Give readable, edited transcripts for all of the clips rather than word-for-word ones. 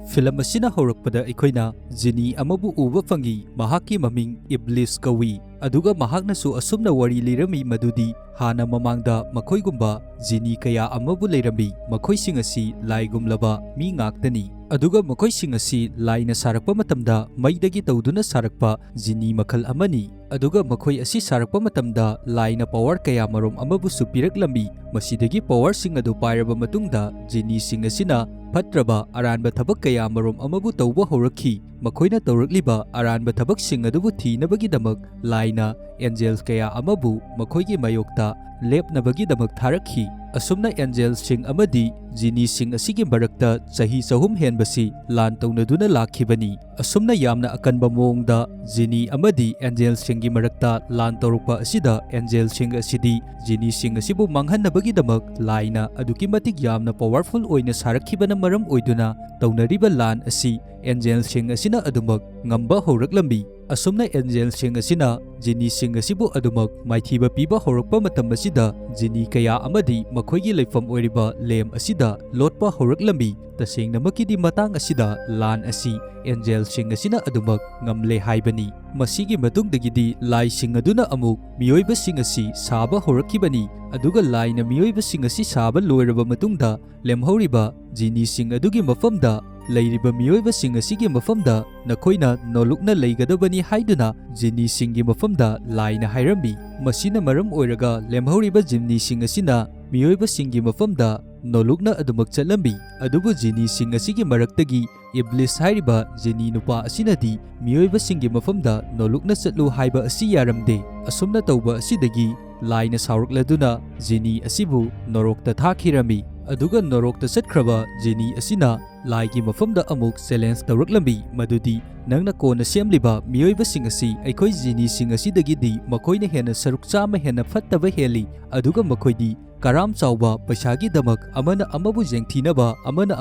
Film asina horakpada aikoina Genie amabu uba fangi mahaki maming Iblis kawi aduga mahaknasu asumna wari lirami madudi hana mamangda makoigumba Genie kaya amabu leirami makoising asi laigumlaba mi ngaktani aduga makoising asi laina sarakpa matamda maidagi tawduna sarakpa Genie makal amani aduga makoi asi sarakpa matamda laina power kaya marom amabu supiraklami masidagi power sing adu pairaba matungda Genie sing asina Patraba aranba thabak kaya marom amabu tawba horakhi makoina tawrakliba aranba thabak sing adubu thinabagi-damak laina angels kaya amabu makoigi mayokta lepnabagi-damak tharakhi asumna angels sing amadi Genie sing asigi barakta chahi sahum henbasi lan tawnaduna lakhibani asumna yamna akanba mongda Genie amadi angels singi marakta lan tawrukpa asida angels sing asidi Genie sing asibu manghannabagi-damak laina aduki matik yamna powerful oina sarakhibana maram oiduna tawnariba lan asi angels sing asina adumak ngamba horaklambi asumna angels sing asina Genie sing asibu adumak maithiba piba horakpa matam asida Genie kaya amadi makoigi leifam oiriba lem asida lotpa horaklambi tasengna makidi matang asida lan asi angels sing asina adumak ngamle haibani masigi matungdagidi lai sing aduna amuk miyoiba sing asi saba horakhibani aduga laina miyoiba sing asi saba loiraba matungda lemhoriba Genie sing adugi mafamda leiriba miyoiba sing asigi mafamda nakoina nolukna leigadabani haiduna Genie singi mafamda laina hairambi masina maram oiraga lemhoriba Genie sing asina miyoiba singi mafamda nolukna adumak chatlambi adubu Genie sing asigi maraktagi Iblis hairiba Genie nupa asinadi miyoiba singi mafamda nolukna chatlu haiba asi yaramde asumna tawba asidagi laina saurakladuna Genie asibu norokta thakhirami aduga norokta chatkraba Genie asina laigi mafamda amuk challenge tawraklambi madudi nangna kona semliba miyoiba sing asi aikoi Genie sing asidagidi makoina hena saruk chama hena fattaba heli aduga makoidi karam chawba paisagi damak amana amabu jengthinaba amana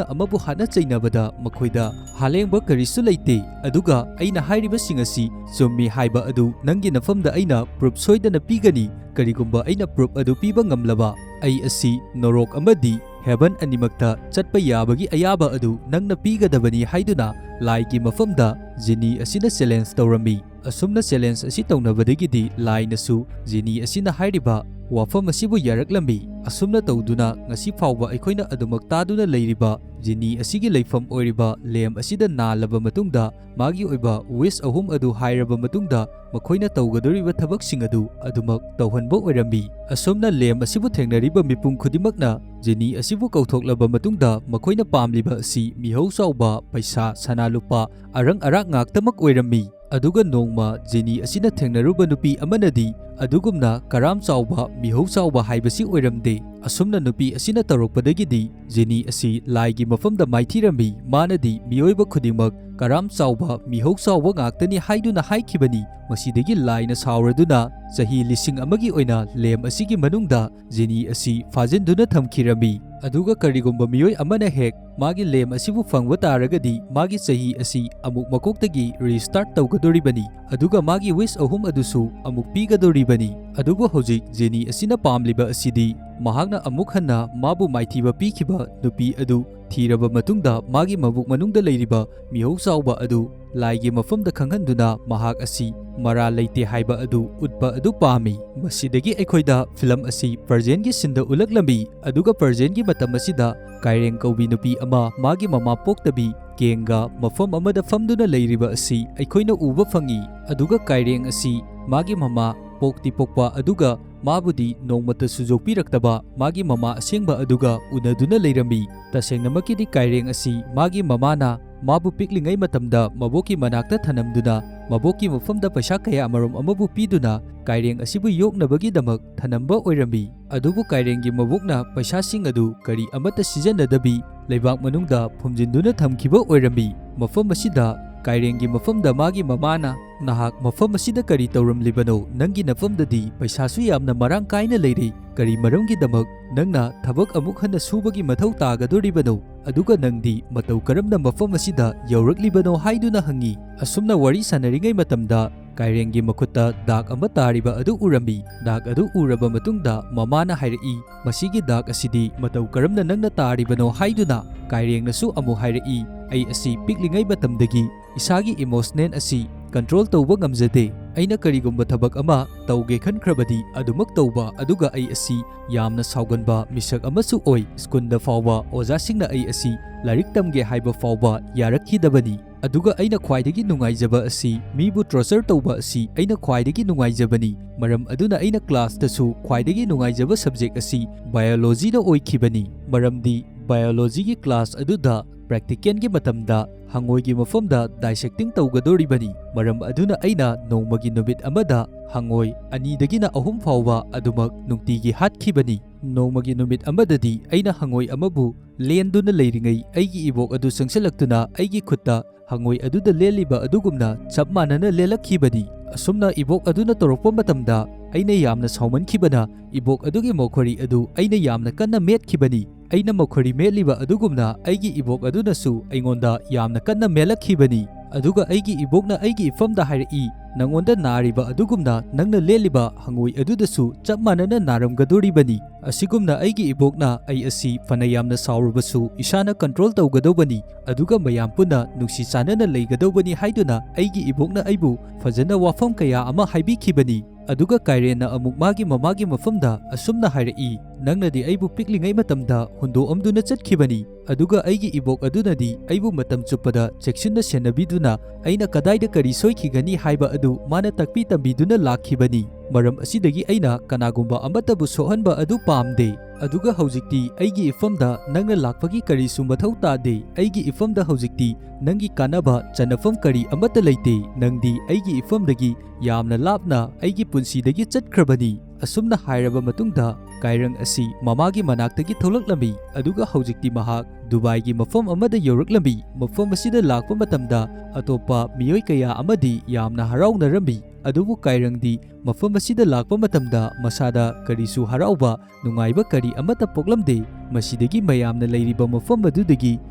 amabu hana chainabada makoida halengba karisu leite aduga aina hairiba sing asi chummi haiba adu nangi nafamda aina proof soidana pigani karigumba aina proof adu piba ngamlaba ai asi norok amadi heaven animakta chatpa yabagi ayaba adu nangna pigadabani haiduna laigi mafamda Genie asina challenge tawrami asumna challenge asi tawnabadagidi lainasu Genie asina hairiba wafam asibu yaraklambi asumna tawduna ngasi fawba aikoina adumak taduna leiriba Genie asigi leifam oiriba lem asida nalaba matungda magi oiba wish ahum adu hairaba matungda makoina tawgadoriba thabaksing adu adumak tawhanba oirambi asumna lem asibu thengnariba mipum khudimakna Genie asibu kauthoklaba matungda makoina pamliba asi mihau chawba paisa sanalupa arang arak ngaktamak oirammi aduga nongma Genie asina thengnaruba nupi amanadi adugumna karam chawba mihau chawba haibasi oiramde asumna nupi asina tarokpadagidi Genie asi laigi mafamda maithirami manadi miyoiba khudimak karam chawba mihau chawba ngaktani haiduna haikhibani masidagi laina sauraduna chahi lising amagi oina lem asigi manungda Genie asi fajenduna thamkhirami aduga karigumba miyoi amana hek magi lem asibu fangwa taragadi magi chahi asi amuk makoktagi restart tawgadoribani aduga magi wish ahum adusu amuk pigadoribani adubu hojik Genie asina pamliba asidi mahakna amuk hanna mabu maithiba pikhiba nupi adu thiraba matungda magi mabuk manungda leiriba mihau chawba adu laigi mafamda khanghanduna mahak asi mara leite haiba adu utpa adu pami masidagi aikhoida film asi present gi sinda ulaklambi aduga present gi matam asida kaireng kaubi nupi ama magi mama poktabi kenga mafam amada famduna leiriba asi aikhoina uba fangi aduga kaireng asi magi mama pokti pokpa aduga mabudi nongmata sujokpiraktaba magi mama asengba aduga unaduna leirami tasengnamakidi kaireng asi magi mamana mabu piklingai matamda maboki manakta thanamduna maboki mafamda paisa kaya amarom amabu piduna kaireng asibu yoknabagi damak thanamba oirami adubu kairengi mabokna paisa sing adu kari amata sijanadabi leibak manungda phumjinduna thamkiba oirami mafam asida kairengi mafamda magi mamana nahak mafam asida kari tawramlibano nangi nafamdadi paisasu yamna marang kaina leiri kari maramgi damak nangna thabak amuk hana subagi mathau tagadoribano aduga nangdi matau karamna mafam asida yauраklibano haiduna hangi asumna wari sanaringai matamda ꯀꯥꯏꯔꯦꯡꯒꯤ ꯃꯈꯨꯠꯇ ꯗꯥꯛ ꯑꯃ ꯇꯥꯔꯤꯕ ꯑꯗꯨ ꯎꯔꯝꯃꯤ꯫ ꯗꯥꯛ ꯑꯗꯨ ꯎꯔꯕ ꯃꯇꯨꯡꯗ ꯃꯃꯥꯅ ꯍꯥꯏꯔꯛꯏ, "ꯃꯁꯤꯒꯤ ꯗꯥꯛ ꯑꯁꯤꯗꯤ ꯃꯇꯧ ꯀꯔꯝꯅ ꯅꯪꯅ ꯇꯥꯔꯤꯕꯅꯣ?" ꯍꯥꯏꯗꯨꯅ ꯀꯥꯏꯔꯦꯡꯅꯁꯨ ꯑꯃꯨꯛ ꯍꯥꯏꯔꯛꯏ, "ꯑꯩ ꯑꯁꯤ ꯄꯤꯛꯂꯤꯉꯩ ꯃꯇꯝꯗꯒꯤ ꯏꯁꯥꯒꯤ ꯏꯃꯣꯁꯅꯦꯜ ꯑꯁꯤ ꯀꯟꯇ꯭ꯔꯣꯜ ꯇꯧꯕ ꯉꯝꯖꯗꯦ꯫ ꯑꯩꯅ ꯀꯔꯤꯒꯨꯝꯕ ꯊꯕꯛ ꯑꯃ ꯇꯧꯒꯦ ꯈꯟꯈ꯭ꯔꯕꯗꯤ ꯑꯗꯨꯃꯛ ꯇꯧꯕ, ꯑꯗꯨꯒ ꯑꯩ ꯑꯁꯤ ꯌꯥꯝꯅ ꯁꯥꯎꯒꯟꯕ ꯃꯤꯁꯛ ꯑꯃꯁꯨ ꯑꯣꯏ꯫ ꯁ꯭ꯀꯨꯜꯗ ꯐꯥꯎꯕ ꯑꯣꯖꯥꯁꯤꯡꯅ ꯑꯩ ꯑꯁꯤ ꯂꯥꯏꯔꯤꯛ ꯇꯝꯒꯦ ꯍꯥꯏꯕ ꯐꯥꯎꯕ ꯌꯥꯔꯛꯈꯤꯗꯕꯅꯤ꯫ ꯑꯗꯨꯒ ꯑꯩꯅ ꯈ꯭ꯋꯥꯏꯗꯒꯤ ꯅꯨꯡꯉꯥꯏꯖꯕ ꯑꯁꯤ ꯃꯤꯕꯨ ꯇꯣꯔꯆꯔ ꯇꯧꯕ ꯑꯁꯤ ꯑꯩꯅ ꯈ꯭ꯋꯥꯏꯗꯒꯤ ꯅꯨꯡꯉꯥꯏꯖꯕꯅꯤ꯫ ꯃꯔꯝ ꯑꯗꯨꯅ ꯑꯩꯅ ꯀ꯭ꯂꯥꯁꯇꯁꯨ ꯈ꯭ꯋꯥꯏꯗꯒꯤ ꯅꯨꯡꯉꯥꯏꯖꯕ ꯁꯕꯖꯦꯛ ꯑꯁꯤ ꯕꯥꯏꯑꯣꯂꯣꯖꯤꯗ ꯑꯣꯏꯈꯤꯕꯅꯤ꯫ ꯃꯔꯝꯗꯤ ꯕꯥꯏꯑꯣꯂꯣꯖꯤꯒꯤ ꯀ꯭ꯂꯥꯁ ꯑꯗꯨꯗ ꯄ꯭ꯔꯦꯛꯇꯤꯀꯦꯜꯒꯤ ꯃꯇꯝꯗ ꯍꯪꯉꯣꯏꯒꯤ ꯃꯐꯝꯗ ꯗꯥꯏꯁꯦꯛꯇꯤꯡ ꯇꯧꯒꯗꯣꯔꯤꯕꯅꯤ꯫ ꯃꯔꯝ ꯑꯗꯨꯅ ꯑꯩꯅ ꯅꯣꯡꯃꯒꯤ ꯅꯨꯃꯤꯠ ꯑꯃꯗ ꯍꯪꯉꯣꯏ 2ꯗꯒꯤꯅ 3 ꯐꯥꯎꯕ ꯑꯗꯨꯃꯛ ꯅꯨꯡꯇꯤꯒꯤ ꯍꯥꯠꯈꯤꯕꯅꯤ꯫ ꯅꯣꯡꯃꯒꯤ ꯅꯨꯃꯤꯠ ꯑꯃꯗꯗꯤ ꯑꯩꯅ ꯍꯪꯉꯣꯏ ꯑꯃꯕꯨ ꯂꯦꯟꯗꯨꯅ ꯂꯩꯔꯤꯉꯩ ꯑꯩꯒꯤ ꯏꯕꯣꯛ ꯑꯗꯨ ꯆꯪꯁꯤꯜꯂꯛꯇꯨꯅ ꯑꯩꯒꯤ ꯈꯨꯠꯇ ꯍꯪꯉꯣꯏ ꯑꯗꯨꯗ ꯂꯦꯜꯂꯤꯕ ꯑꯗꯨꯒꯨꯝꯅ ꯆꯞ ꯃꯥꯟꯅꯅ ꯂꯦꯜꯂꯛꯈꯤꯕꯅꯤ꯫ ꯑꯁꯨꯝꯅ ꯏꯕꯣꯛ ꯑꯗꯨꯅ ꯇꯧꯔꯛꯄ ꯃꯇꯝꯗ ꯑꯩꯅ ꯌꯥꯝꯅ ꯁꯥꯎꯃꯟꯈꯤꯕꯅ ꯏꯕꯣꯛ ꯑꯗꯨꯒꯤ ꯃꯣꯛꯈꯣꯔꯤ ꯑꯗꯨ ꯑꯩꯅ ꯌꯥꯝꯅ ꯀꯟꯅ ꯃꯦꯠꯈꯤꯕꯅꯤ꯫ ꯑꯩꯅ ꯃꯣꯛꯈꯣꯔꯤ ꯃꯦꯠꯂꯤꯕ ꯑꯗꯨꯒꯨꯝꯅ ꯑꯩꯒꯤ ꯏꯕꯣꯛ ꯑꯗꯨꯅꯁꯨ ꯑꯩꯉꯣꯟꯗ ꯌꯥꯝꯅ ꯀꯟꯅ ꯃꯦꯠꯂꯛꯈꯤꯕꯅꯤ꯫ ꯑꯗꯨꯒ ꯑꯩꯒꯤ ꯏꯕꯣꯛꯅ ꯑꯩꯒꯤ ꯏꯐꯝꯗ ꯍꯥꯏꯔꯛꯏ, "ꯅꯪꯉꯣꯟꯗ ꯅꯥꯔꯤꯕ ꯑꯗꯨꯒꯨꯝꯅ ꯅꯪꯅ ꯂꯦꯜꯂꯤꯕ ꯍꯪꯉꯣꯏ ꯑꯗꯨꯗꯁꯨ ꯆꯞ ꯃꯥꯟꯅꯅ ꯅꯥꯔꯝꯒꯗꯣꯔꯤꯕꯅꯤ꯫ ꯑꯁꯤꯒꯨꯝꯅ ꯑꯩꯒꯤ ꯏꯕꯣꯛꯅ ꯑꯩ ꯑꯁꯤ ꯐꯅ ꯌꯥꯝꯅ ꯁꯥꯎꯔꯕꯁꯨ ꯏꯁꯥꯅ ꯀꯟꯇ꯭ꯔꯣꯜ ꯇꯧꯒꯗꯧꯕꯅꯤ, ꯑꯗꯨꯒ ꯃꯌꯥꯝ ꯄꯨꯟꯅ ꯅꯨꯡꯁꯤ ꯆꯥꯟꯅꯅ ꯂꯩꯒꯗꯧꯕꯅꯤ" ꯍꯥꯏꯗꯨꯅ ꯑꯩꯒꯤ ꯏꯕꯣꯛꯅ ꯑꯩꯕꯨ ꯐꯖꯅ ꯋꯥꯐꯝ ꯀꯌꯥ ꯑꯃ ꯍꯥꯏꯕꯤꯈꯤꯕꯅꯤ꯫ ꯑꯗꯨꯒ ꯀꯥꯏꯔꯦꯟꯅ ꯑꯃꯨꯛ ꯃꯥꯒꯤ ꯃꯃꯥꯒꯤ ꯃꯐꯝꯗ ꯑꯁꯨꯝꯅ ꯍꯥꯏꯔꯛꯏ, "ꯅꯪꯅꯗꯤ ꯑꯩꯕꯨ ꯄꯤꯛꯂꯤꯉꯩ ꯃꯇꯝꯗ ꯍꯨꯟꯗꯣꯛꯑꯝꯗꯨꯅ ꯆꯠꯈꯤꯕꯅꯤ, ꯑꯗꯨꯒ ꯑꯩꯒꯤ ꯏꯕꯣꯛ ꯑꯗꯨꯅꯗꯤ ꯑꯩꯕꯨ ꯃꯇꯝ ꯆꯨꯞꯄꯗ ꯆꯦꯛꯁꯤꯟꯅ ꯁꯦꯟꯅꯕꯤꯗꯨꯅ ꯑꯩꯅ ꯀꯗꯥꯏꯗ ꯀꯔꯤ ꯁꯣꯏꯈꯤꯒꯅꯤ ꯍꯥꯏꯕ ꯑꯗꯨ ꯃꯥꯅ ꯇꯥꯛꯄꯤ ꯇꯝꯕꯤꯗꯨꯅ ꯂꯥꯛꯈꯤꯕꯅꯤ꯫ ꯃꯔꯝ ꯑꯁꯤꯗꯒꯤ ꯑꯩꯅ ꯀꯅꯥꯒꯨꯝꯕ ꯑꯃꯠꯇꯕꯨ ꯁꯣꯛꯍꯟꯕ ꯑꯗꯨ ꯄꯥꯝꯗꯦ꯫ ꯑꯗꯨꯒ ꯍꯧꯖꯤꯛꯇꯤ ꯑꯩꯒꯤ ꯏꯐꯝꯗ ꯅꯪꯅ ꯂꯥꯛꯄꯒꯤ ꯀꯔꯤꯁꯨ ꯃꯊꯧ ꯇꯥꯗꯦ꯫ ꯑꯩꯒꯤ ꯏꯐꯝꯗ ꯍꯧꯖꯤꯛꯇꯤ ꯅꯪꯒꯤ ꯀꯥꯟꯅꯕ ꯆꯟꯅꯐꯝ ꯀꯔꯤ ꯑꯃꯠꯇ ꯂꯩꯇꯦ꯫ ꯅꯪꯗꯤ ꯑꯩꯒꯤ ꯏꯐꯝꯗꯒꯤ ꯌꯥꯝꯅ ꯂꯥꯞꯅ ꯑꯩꯒꯤ ꯄꯨꯟꯁꯤꯗꯒꯤ ꯆꯠꯈ꯭ꯔꯕꯅꯤ"꯫ ꯑꯁꯨꯝꯅ ꯍꯥꯏꯔꯕ ꯃꯇꯨꯡꯗ ꯀꯥꯏꯔꯪ ꯑꯁꯤ ꯃꯃꯥꯒꯤ ꯃꯅꯥꯛꯇꯒꯤ ꯊꯣꯛꯂꯛꯂꯝꯃꯤ꯫ ꯑꯗꯨꯒ ꯍꯧꯖꯤꯛꯇꯤ ꯃꯍꯥꯛ ꯗꯨꯕꯥꯏꯒꯤ ꯃꯐꯝ ꯑꯃꯗ ꯌꯧꯔꯛꯂꯝꯃꯤ꯫ ꯃꯐꯝ ꯑꯁꯤꯗ ꯂꯥꯛꯄ ꯃꯇꯝꯗ ꯑꯇꯣꯞꯄ ꯃꯤꯑꯣꯏ ꯀꯌꯥ ꯑꯃꯗꯤ ꯌꯥꯝꯅ ꯍꯔꯥꯎꯅꯔꯝꯃꯤ꯫ ꯑꯗꯨꯕꯨ ꯀꯥꯏꯔꯪꯗꯤ ꯃꯐꯝ ꯑꯁꯤꯗ ꯂꯥꯛꯄ ꯃꯇꯝꯗ ꯃꯁꯥꯗ ꯀꯔꯤꯁꯨ ꯍꯔꯥꯎꯕ, ꯅꯨꯡꯉꯥꯏꯕ ꯀꯔꯤ ꯑꯃꯠꯇ ꯄꯣꯛꯂꯝꯗꯦ꯫ ꯃꯁꯤꯗꯒꯤ ꯃꯌꯥꯝꯅ ꯂꯩꯔꯤꯕ ꯃꯐꯝ ꯑꯗꯨꯗꯒꯤ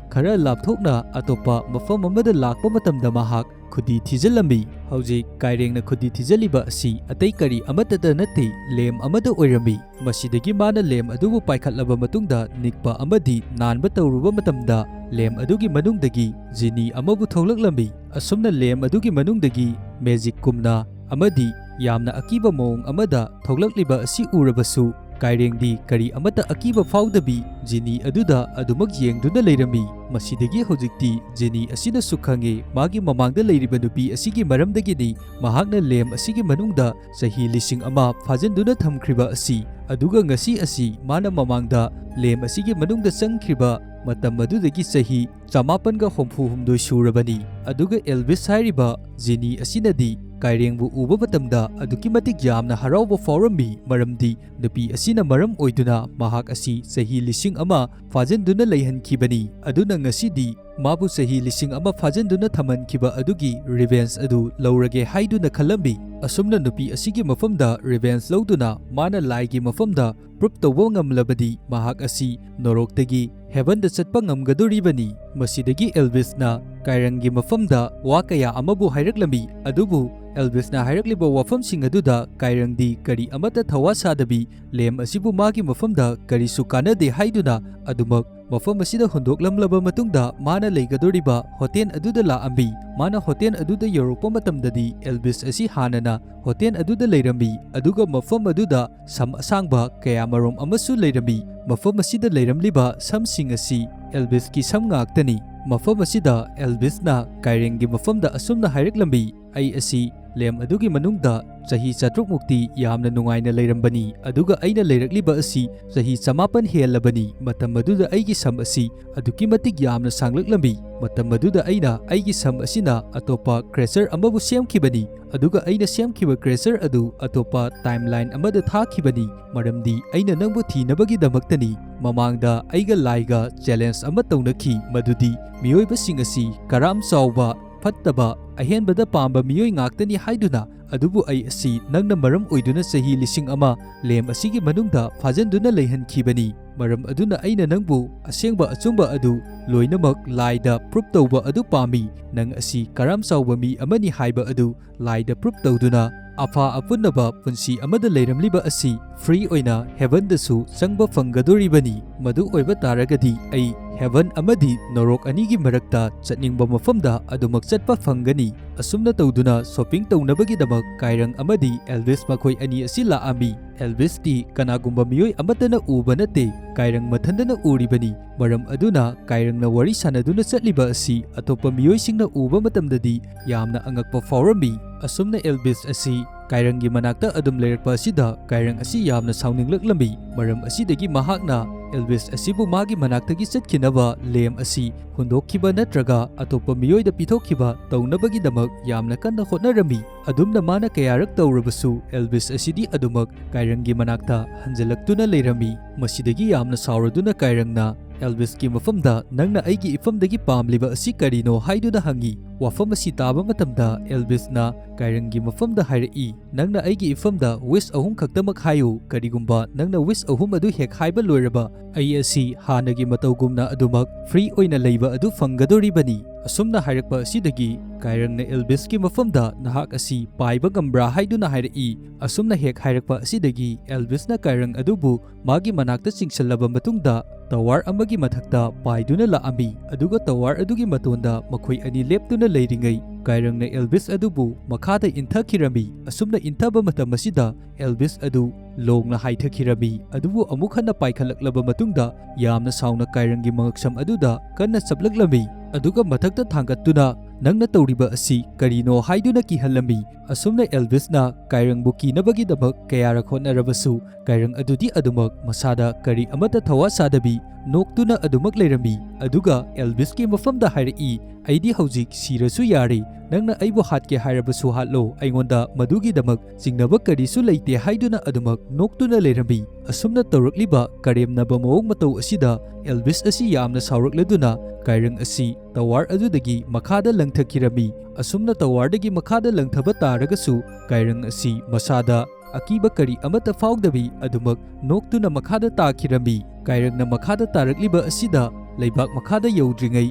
ꯈꯔ ꯂꯥꯞꯊꯣꯛꯅ ꯑꯇꯣꯞꯄ ꯃꯐꯝ ꯑꯃꯗ ꯂꯥꯛꯄ ꯃꯇꯝꯗ ꯃꯍꯥꯛ ꯈꯨꯗꯤ ꯊꯤꯖꯤꯜꯂꯝꯃꯤ꯫ ꯍꯧꯖꯤꯛ ꯀꯥꯏꯔꯦꯡꯅ ꯈꯨꯗꯤ ꯊꯤꯖꯤꯜꯂꯤꯕ ꯑꯁꯤ ꯑꯇꯩ ꯀꯔꯤ ꯑꯃꯠꯇꯗ ꯅꯠꯇꯦ, ꯂꯦꯝ ꯑꯃꯗ ꯑꯣꯏꯔꯝꯃꯤ꯫ ꯃꯁꯤꯗꯒꯤ ꯃꯥꯅ ꯂꯦꯝ ꯑꯗꯨꯕꯨ ꯄꯥꯏꯈꯠꯂꯕ ꯃꯇꯨꯡꯗ ꯅꯤꯛꯄ ꯑꯃꯗꯤ ꯅꯥꯟꯕ ꯇꯧꯔꯨꯕ ꯃꯇꯝꯗ ꯂꯦꯝ ꯑꯗꯨꯒꯤ ꯃꯅꯨꯡꯗꯒꯤ ꯖꯤꯅꯤ ꯑꯃꯕꯨ ꯊꯣꯛꯂꯛꯂꯝꯃꯤ꯫ ꯑꯁꯨꯝꯅ ꯂꯦꯝ ꯑꯗꯨꯒꯤ ꯃꯅꯨꯡꯗꯒꯤ ꯃꯦꯖꯤꯛꯀꯨꯝꯅ ꯑꯃꯗꯤ ꯌꯥꯝꯅ ꯑꯀꯤꯕ ꯃꯑꯣꯡ ꯑꯃꯗ ꯊꯣꯛꯂꯛꯂꯤꯕ ꯑꯁꯤ ꯎꯔꯕꯁꯨ ꯀꯥꯏꯔꯦꯡꯗꯤ ꯀꯔꯤ ꯑꯃꯠꯇ ꯑꯀꯤꯕ ꯐꯥꯎꯗꯕꯤ ꯖꯤꯅꯤ ꯑꯗꯨꯗ ꯑꯗꯨꯃꯛ ꯌꯦꯡꯗꯨꯅ ꯂꯩꯔꯝꯃꯤ꯫ ꯃꯁꯤꯗꯒꯤ ꯍꯧꯖꯤꯛꯇꯤ ꯖꯤꯅꯤ ꯑꯁꯤꯅꯁꯨ ꯈꯪꯉꯦ ꯃꯥꯒꯤ ꯃꯃꯥꯡꯗ ꯂꯩꯔꯤꯕ ꯅꯨꯄꯤ ꯑꯁꯤꯒꯤ ꯃꯔꯝꯗꯒꯤꯅꯤ ꯃꯍꯥꯛꯅ ꯂꯦꯝ ꯑꯁꯤꯒꯤ ꯃꯅꯨꯡꯗ ꯆꯍꯤ 1,000 ꯐꯥꯖꯤꯟꯗꯨꯅ ꯊꯝꯈ꯭ꯔꯤꯕ ꯑꯁꯤ꯫ ꯑꯗꯨꯒ ꯉꯁꯤ ꯑꯁꯤ ꯃꯥꯅ ꯃꯃꯥꯡꯗ ꯂꯦꯝ ꯑꯁꯤꯒꯤ ꯃꯅꯨꯡꯗ ꯆꯪꯈ꯭ꯔꯤꯕ ꯃꯇꯝ ꯑꯗꯨꯗꯒꯤ ꯆꯍꯤ 964 ꯁꯨꯔꯕꯅꯤ꯫ ꯑꯗꯨꯒ ꯑꯦꯜꯕꯤꯁ ꯍꯥꯏꯔꯤꯕ ꯖꯤꯅꯤ ꯑꯁꯤꯅꯗꯤ ꯀꯥꯏꯔꯦꯡꯕꯨ ꯎꯕ ꯃꯇꯝꯗ ꯑꯗꯨꯛꯀꯤ ꯃꯇꯤꯛ ꯌꯥꯝꯅ ꯍꯔꯥꯎꯕ ꯐꯥꯎꯔꯝꯃꯤ, ꯃꯔꯝꯗꯤ ꯅꯨꯄꯤ ꯑꯁꯤꯅ ꯃꯔꯝ ꯑꯣꯏꯗꯨꯅ ꯃꯍꯥꯛ ꯑꯁꯤ ꯆꯍꯤ 1,000 ꯐꯥꯖꯤꯟꯗꯨꯅ ꯂꯩꯍꯟꯈꯤꯕꯅꯤ꯫ ꯑꯗꯨꯅ ꯉꯁꯤꯗꯤ ꯃꯥꯕꯨ ꯆꯍꯤ 1,000 ꯐꯥꯖꯤꯟꯗꯨꯅ ꯊꯝꯍꯟꯈꯤꯕ ꯑꯗꯨꯒꯤ ꯔꯤꯚꯦꯟꯁ ꯑꯗꯨ ꯂꯧꯔꯒꯦ ꯍꯥꯏꯗꯨꯅ ꯈꯜꯂꯝꯃꯤ꯫ ꯑꯁꯨꯝꯅ ꯅꯨꯄꯤ ꯑꯁꯤꯒꯤ ꯃꯐꯝꯗ ꯔꯤꯚꯦꯟꯁ ꯂꯧꯗꯨꯅ ꯃꯥꯅ ꯂꯥꯏꯒꯤ ꯃꯐꯝꯗ ꯄ꯭ꯔꯨꯞ ꯇꯧꯕ ꯉꯝꯂꯕꯗꯤ ꯃꯍꯥꯛ ꯑꯁꯤ ꯅꯣꯔꯣꯛꯇꯒꯤ ꯍꯦꯚꯟꯗ ꯆꯠꯄ ꯉꯝꯒꯗꯣꯔꯤꯕꯅꯤ꯫ ꯃꯁꯤꯗꯒꯤ ꯑꯦꯜꯕꯤꯁꯅ ꯀꯥꯏꯔꯪꯒꯤ ꯃꯐꯝꯗ ꯋꯥ ꯀꯌꯥ ꯑꯃꯕꯨ ꯍꯥꯏꯔꯛꯂꯝꯃꯤ꯫ ꯑꯗꯨꯕꯨ ꯑꯦꯜꯕꯤꯁꯅ ꯍꯥꯏꯔꯛꯂꯤꯕ ꯋꯥꯐꯝꯁꯤꯡ ꯑꯗꯨꯗ ꯀꯥꯏꯔꯪꯗꯤ ꯀꯔꯤ ꯑꯃꯠꯇ ꯊꯋꯥ ꯁꯥꯗꯕꯤ ꯂꯦꯝ ꯑꯁꯤꯕꯨ ꯃꯥꯒꯤ ꯃꯐꯝꯗ ꯀꯔꯤꯁꯨ ꯀꯥꯟꯅꯗꯦ ꯍꯥꯏꯗꯨꯅ ꯑꯗꯨꯃꯛ ꯃꯐꯝ ꯑꯁꯤꯗ ꯍꯨꯟꯗꯣꯛꯂꯝꯂꯕ ꯃꯇꯨꯡꯗ ꯃꯥꯅ ꯂꯩꯒꯗꯣꯔꯤꯕ ꯍꯣꯇꯦꯜ ꯑꯗꯨꯗ ꯂꯥꯛꯑꯝꯃꯤ꯫ ꯃꯥꯅ ꯍꯣꯇꯦꯜ ꯑꯗꯨꯗ ꯌꯧꯔꯛꯄ ꯃꯇꯝꯗꯗꯤ ꯑꯦꯜꯕꯤꯁ ꯑꯁꯤ ꯍꯥꯟꯅꯅ ꯍꯣꯇꯦꯜ ꯑꯗꯨꯗ ꯂꯩꯔꯝꯃꯤ꯫ ꯑꯗꯨꯒ ꯃꯐꯝ ꯑꯗꯨꯗ ꯁꯝ ꯑꯁꯥꯡꯕ ꯀꯌꯥꯃꯔꯣꯝ ꯑꯃꯁꯨ ꯂꯩꯔꯝꯃꯤ꯫ ꯃꯐꯝ ꯑꯁꯤꯗ ꯂꯩꯔꯝꯂꯤꯕ ꯁꯝꯁꯤꯡ ꯑꯁꯤ ꯑꯦꯜꯕꯤꯁꯀꯤ ꯁꯝ ꯉꯥꯛꯇꯅꯤ꯫ ꯃꯐꯝ ꯑꯁꯤꯗ ꯑꯦꯜꯕꯤꯁꯅ ꯀꯥꯏꯔꯦꯡꯒꯤ ꯃꯐꯝꯗ ꯑꯁꯨꯝꯅ ꯍꯥꯏꯔꯛꯂꯝꯃꯤ, "ꯑꯩ ꯑꯁꯤ ꯂꯦꯝ ꯑꯗꯨꯒꯤ ꯃꯅꯨꯡꯗ ꯆꯍꯤ 700 ꯃꯨꯛꯇꯤ ꯌꯥꯝꯅ ꯅꯨꯡꯉꯥꯏꯅ ꯂꯩꯔꯝꯕꯅꯤ, ꯑꯗꯨꯒ ꯑꯩꯅ ꯂꯩꯔꯛꯂꯤꯕ ꯑꯁꯤ ꯆꯍꯤ 900 ꯍꯦꯜꯂꯕꯅꯤ꯫ ꯃꯇꯝ ꯑꯗꯨꯗ ꯑꯩꯒꯤ ꯁꯝ ꯑꯁꯤ ꯑꯗꯨꯛꯀꯤ ꯃꯇꯤꯛ ꯌꯥꯝꯅ ꯁꯥꯡꯂꯛꯂꯝꯃꯤ꯫ ꯃꯇꯝ ꯑꯗꯨꯗ ꯑꯩꯅ ꯑꯩꯒꯤ ꯁꯝ ꯑꯁꯤꯅ ꯑꯇꯣꯞꯄ ꯀ꯭ꯔꯦꯆꯔ ꯑꯃꯕꯨ ꯁꯦꯝꯈꯤꯕꯅꯤ, ꯑꯗꯨꯒ ꯑꯩꯅ ꯁꯦꯝꯈꯤꯕ ꯀ꯭ꯔꯦꯆꯔ ꯑꯗꯨ ꯑꯇꯣꯞꯄ ꯇꯥꯏꯝꯂꯥꯏꯟ ꯑꯃꯗ ꯊꯥꯈꯤꯕꯅꯤ, ꯃꯔꯝꯗꯤ ꯑꯩꯅ ꯅꯪꯕꯨ ꯊꯤꯅꯕꯒꯤꯗꯃꯛꯇꯅꯤ꯫ ꯃꯃꯥꯡꯗ ꯑꯩꯒ ꯂꯥꯏꯒ ꯆꯦꯂꯦꯟꯖ ꯑꯃ ꯇꯧꯅꯈꯤ, ꯃꯗꯨꯗꯤ ꯃꯤꯑꯣꯏꯕꯁꯤꯡ ꯑꯁꯤ ꯀꯔꯥꯝ ꯆꯥꯎꯕ, ꯐꯠꯇꯕ, ꯑꯍꯦꯟꯕꯗ ꯄꯥꯝꯕ ꯃꯤꯑꯣꯏ ꯉꯥꯛꯇꯅꯤ ꯍꯥꯏꯗꯨꯅ, ꯑꯗꯨꯕꯨ ꯑꯩ ꯑꯁꯤ ꯅꯪꯅ ꯃꯔꯝ ꯑꯣꯏꯗꯨꯅ ꯆꯍꯤ 1000 ꯂꯦꯝ ꯑꯁꯤꯒꯤ ꯃꯅꯨꯡꯗ ꯐꯥꯖꯟꯗꯨꯅ ꯂꯩꯍꯟꯈꯤꯕꯅꯤ ꯃꯔꯝ ꯑꯗꯨꯅ ꯑꯩꯅ ꯅꯪꯕꯨ ꯑꯁꯦꯡꯕ ꯑꯆꯨꯝꯕ ꯑꯗꯨ ꯂꯣꯏꯅꯃꯛ ꯂꯥꯏꯗ ꯄ꯭ꯔꯨꯞ ꯇꯧꯕ ꯑꯗꯨ ꯄꯥꯝꯃꯤ ꯅꯪ ꯑꯁꯤ ꯀꯔꯝ ꯆꯥꯎꯕ ꯃꯤ ꯑꯃꯅꯤ ꯍꯥꯏꯕ ꯑꯗꯨ ꯂꯥꯏꯗ ꯄ꯭ꯔꯨꯞ ꯇꯧꯗꯨꯅ ꯑꯐꯥ ꯑꯄꯨꯟꯅꯕ ꯄꯨꯟꯁꯤ ꯑꯃꯗ ꯂꯩꯔꯝꯂꯤꯕ ꯑꯁꯤ ꯐ꯭ꯔꯤ ꯑꯣꯏꯅ ꯍꯦꯚꯟꯗꯁꯨ ꯆꯪꯕ ꯐꯪꯒꯗꯣꯔꯤꯕꯅꯤ ꯃꯗꯨ ꯑꯣꯏꯕ ꯇꯥꯔꯒꯗꯤ ꯑꯩ ꯍꯦꯚꯟ ꯑꯃꯗꯤ ꯅꯣꯔꯣꯛ ꯑꯅꯤꯒꯤ ꯃꯔꯛꯇ ꯆꯠꯅꯤꯡꯕ ꯃꯐꯝꯗ ꯑꯗꯨꯃꯛ ꯆꯠꯄ ꯐꯪꯒꯅꯤ ꯑꯁꯨꯝꯅ ꯇꯧꯗꯨꯅ ꯁꯣꯄꯤꯡ ꯇꯧꯅꯕꯒꯤꯗꯃꯛ ꯀꯥꯏꯔꯪ ꯑꯃꯗꯤ ꯑꯦꯜꯚꯤꯁ ꯃꯈꯣꯏ ꯑꯅꯤ ꯑꯁꯤ ꯂꯥꯛꯑꯝꯃꯤ ꯑꯦꯜꯚꯤꯁꯇꯤ ꯀꯅꯥꯒꯨꯝꯕ ꯃꯤꯑꯣꯏ ꯑꯃꯠꯇꯅ ꯎꯕ ꯅꯠꯇꯦ ꯀꯥꯏꯔꯪ ꯃꯊꯟꯗꯅ ꯎꯔꯤꯕꯅꯤ ꯃꯔꯝ ꯑꯗꯨꯅ ꯀꯥꯏꯔꯪꯅ ꯋꯥꯔꯤ ꯁꯥꯟꯅꯗꯨꯅ ꯆꯠꯂꯤꯕ ꯑꯁꯤ ꯑꯇꯣꯞꯄ ꯃꯤꯑꯣꯏꯁꯤꯡꯅ ꯎꯕ ꯃꯇꯝꯗꯗꯤ ꯌꯥꯝꯅ ꯑꯉꯛꯄ ꯐꯥꯎꯔꯝꯃꯤ ꯑꯁꯨꯝꯅ ꯑꯦꯜꯚꯤꯁ ꯑꯁꯤ ꯀꯥꯏꯔꯪꯒꯤ ꯃꯅꯥꯛꯇ ꯑꯗꯨꯝ ꯂꯩꯔꯛꯄ ꯑꯁꯤꯗ ꯀꯥꯏꯔꯪ ꯑꯁꯤ ꯌꯥꯝꯅ ꯁꯥꯎꯅꯤꯡꯂꯛꯂꯝꯃꯤ ꯃꯔꯝ ꯑꯁꯤꯗꯒꯤ ꯃꯍꯥꯛꯅ ꯑꯦꯜꯚꯤꯁ ꯑꯁꯤꯕꯨ ꯃꯥꯒꯤ ꯃꯅꯥꯛꯇꯒꯤ ꯆꯠꯈꯤꯅꯕ ꯂꯦꯝ ꯑꯁꯤ ꯍꯨꯟꯗꯣꯛꯈꯤꯕ ꯅꯠꯇ꯭ꯔꯒ ꯑꯇꯣꯞꯄ ꯃꯤꯑꯣꯏꯗ ꯄꯤꯊꯣꯛꯈꯤꯕ ꯇꯧꯅꯕꯒꯤꯗꯃꯛ ꯌꯥꯝꯅ ꯀꯟꯅ ꯍꯣꯠꯅꯔꯝꯃꯤ ꯑꯗꯨꯝꯅ ꯃꯥꯅ ꯀꯌꯥꯔꯛ ꯇꯧꯔꯕꯁꯨ ꯑꯦꯜꯚꯤꯁ ꯑꯁꯤꯗꯤ ꯑꯗꯨꯃꯛ ꯀꯥꯏꯔꯪꯒꯤ ꯃꯅꯥꯛꯇ ꯍꯟꯖꯤꯜꯂꯛꯇꯨꯅ ꯂꯩꯔꯝꯃꯤ ꯃꯁꯤꯗꯒꯤ ꯌꯥꯝꯅ ꯁꯥꯎꯔꯗꯨꯅ ꯀꯥꯏꯔꯪꯅ ꯑꯦꯜꯚꯤꯁꯀꯤ ꯃꯐꯝꯗ ꯅꯪꯅ ꯑꯩꯒꯤ ꯏꯐꯝꯗꯒꯤ ꯄꯥꯝꯂꯤꯕ ꯑꯁꯤ ꯀꯔꯤꯅꯣ ꯍꯥꯏꯗꯨꯅ ꯍꯪꯉꯤ ꯋꯥꯐꯝ ꯑꯁꯤ ꯇꯥꯕ ꯃꯇꯝꯗ ꯑꯦꯜꯚꯤꯁꯅ ꯀꯥꯏꯔꯪꯒꯤ ꯃꯐꯝꯗ ꯍꯥꯏꯔꯛꯏ ꯅꯪꯅ ꯑꯩꯒꯤ ꯏꯐꯝꯗ ꯋꯤꯁ 3 ꯈꯛꯇꯃꯛ ꯍꯥꯏꯌꯨ ꯀꯔꯤꯒꯨꯝꯕ ꯅꯪꯅ ꯋꯤꯁ 3 ꯑꯗꯨ ꯍꯦꯛ ꯍꯥꯏꯕ ꯂꯣꯏꯔꯕ ꯑꯩ ꯑꯁꯤ ꯍꯥꯟꯅꯒꯤ ꯃꯇꯧꯒꯨꯝꯅ ꯑꯗꯨꯃꯛ ꯐ꯭ꯔꯤ ꯑꯣꯏꯅ ꯂꯩꯕ ꯑꯗꯨ ꯐꯪꯒꯗꯣꯔꯤꯕꯅꯤ ꯑꯁꯨꯝꯅ ꯍꯥꯏꯔꯛꯄ ꯑꯁꯤꯗꯒꯤ ꯀꯥꯏꯔꯪꯅ ꯑꯦꯜꯚꯤꯁꯀꯤ ꯃꯐꯝꯗ ꯅꯍꯥꯛ ꯑꯁꯤ ꯄꯥꯏꯕ ꯉꯝꯕ꯭ꯔꯥ ꯍꯥꯏꯗꯨꯅ ꯍꯥꯏꯔꯛꯏ ꯑꯁꯨꯝꯅ ꯍꯦꯛ ꯍꯥꯏꯔꯛꯄ ꯑꯁꯤꯗꯒꯤ ꯑꯦꯜꯚꯤꯁꯅ ꯀꯥꯏꯔꯪ ꯑꯗꯨꯕు ꯃꯥꯒꯤ ꯃꯅꯥꯛꯇ ꯆꯤꯡꯁꯤꯜꯂꯕ ꯃꯇꯨꯡꯗ ꯇꯋꯥꯔ ꯑꯃꯒꯤ ꯃꯊꯛꯇ ꯄꯥꯏꯗꯨꯅ ꯂꯥꯛꯑꯝꯃꯤ ꯑꯗꯨꯒ ꯇꯋꯥꯔ ꯑꯗꯨꯒꯤ ꯃꯇꯣꯟꯗ ꯃꯈꯣꯏ ꯑꯅꯤ ꯂꯦꯞꯇꯨꯅ ꯂꯩꯔꯤꯉꯩ ꯀꯥꯏꯔꯪꯅ ꯑꯦꯜꯚꯤꯁ ꯑꯗꯨꯕꯨ ꯃꯈꯥꯗ ꯏꯟꯊꯈꯤꯔꯝꯃꯤ ꯑꯁꯨꯝꯅ ꯏꯟꯊꯕ ꯃꯇꯝ ꯑꯁꯤꯗ ꯑꯦꯜꯚꯤꯁ ꯑꯗꯨ ꯂꯣꯡꯅ ꯍꯥꯏꯊꯈꯤꯔꯝꯃꯤ ꯑꯗꯨꯕꯨ ꯑꯃꯨꯛ ꯍꯟꯅ ꯄꯥꯏꯈꯠꯂꯛꯂꯕ ꯃꯇꯨꯡꯗ ꯌꯥꯝꯅ ꯁꯥꯎꯅ ꯀꯥꯏꯔꯪꯒꯤ ꯃꯉꯛꯁꯝ ꯑꯗꯨꯗ ꯀꯟꯅ ꯆꯞꯂꯛꯂꯝꯃꯤ ꯑꯗꯨꯒ ꯃꯊꯛꯇ ꯊꯥꯡꯒꯠꯇꯨꯅ ꯅꯪꯅ ꯇꯧꯔꯤꯕ ꯑꯁꯤ ꯀꯔꯤꯅꯣ ꯍꯥꯏꯗꯨꯅ ꯀꯤꯍꯜꯂꯝꯃꯤ ꯑꯁꯨꯝꯅ ꯑꯦꯜꯚꯤꯁꯅ ꯀꯥꯏꯔꯪꯕꯨ ꯀꯤꯅꯕꯒꯤꯗꯃꯛ ꯀꯌꯥꯔꯛ ꯍꯣꯠꯅꯔꯕꯁꯨ ꯀꯥꯏꯔꯪ ꯑꯗꯨꯗꯤ ꯑꯗꯨꯃꯛ ꯃꯁꯥꯗ ꯀꯔꯤ ꯑꯃꯠꯇ ꯊꯋꯥ ꯁꯥꯗꯕꯤ ꯅꯣꯛꯇꯨꯅ ꯑꯗꯨꯃꯛ ꯂꯩꯔꯝꯃꯤ ꯑꯗꯨꯒ ꯑꯦꯜꯚꯤꯁꯀꯤ ꯃꯐꯝꯗ ꯍꯥꯏꯔꯛꯏ ꯑꯩꯗꯤ ꯍꯧꯖꯤꯛ ꯁꯤꯔꯁꯨ ꯌꯥꯔꯦ ꯅꯪꯅ ꯑꯩꯕꯨ ꯍꯥꯠꯀꯦ ꯍꯥꯏꯔꯕꯁꯨ ꯍꯥꯠꯂꯣ ꯑꯩꯉꯣꯟꯗ ꯃꯗꯨꯒꯤꯗꯃꯛ ꯆꯤꯡꯅꯕ ꯀꯔꯤꯁꯨ ꯂꯩꯇꯦ ꯍꯥꯏꯗꯨꯅ ꯑꯗꯨꯃꯛ ꯅꯣꯛꯇꯨꯅ ꯂꯩꯔꯝꯃꯤ ꯑꯁꯨꯝꯅ ꯇꯧꯔꯛꯂꯤꯕ ꯀꯔꯦꯝꯅꯕ ꯃꯑꯣꯡ ꯃꯇꯧ ꯑꯁꯤꯗ ꯑꯦꯜꯚꯤꯁ ꯑꯁꯤ ꯌꯥꯝꯅ ꯁꯥꯎꯔꯛꯂꯗꯨꯅ ꯀꯥꯏꯔꯪ ꯑꯁꯤ ꯇꯋꯥꯔ ꯑꯗꯨꯗꯒꯤ ꯃꯈꯥꯗ ꯂꯪꯊꯈꯤꯔꯝꯃꯤ ꯑꯁꯨꯝꯅ ꯇꯋꯥꯔꯗꯒꯤ ꯃꯈꯥꯗ ꯂꯪꯊꯕ ꯇꯥꯔꯒꯁꯨ ꯀꯥꯏꯔꯪ ꯑꯁꯤ ꯃꯁꯥꯗ ꯑꯀꯤꯕ ꯀꯔꯤ ꯑꯃꯠꯇ ꯐꯥꯎꯗꯕꯤ ꯑꯗꯨꯃꯛ ꯅꯣꯛꯇꯨꯅ ꯃꯈꯥꯗ ꯇꯥꯈꯤꯔꯝꯃꯤ ꯀꯥꯏꯔꯪꯅ ꯃꯈꯥꯗ ꯇꯥꯔꯛꯂꯤꯕ ꯑꯁꯤꯗ ꯂꯩꯕꯥꯛ ꯃꯈꯥꯗ ꯌꯧꯗ꯭ꯔꯤꯉꯩ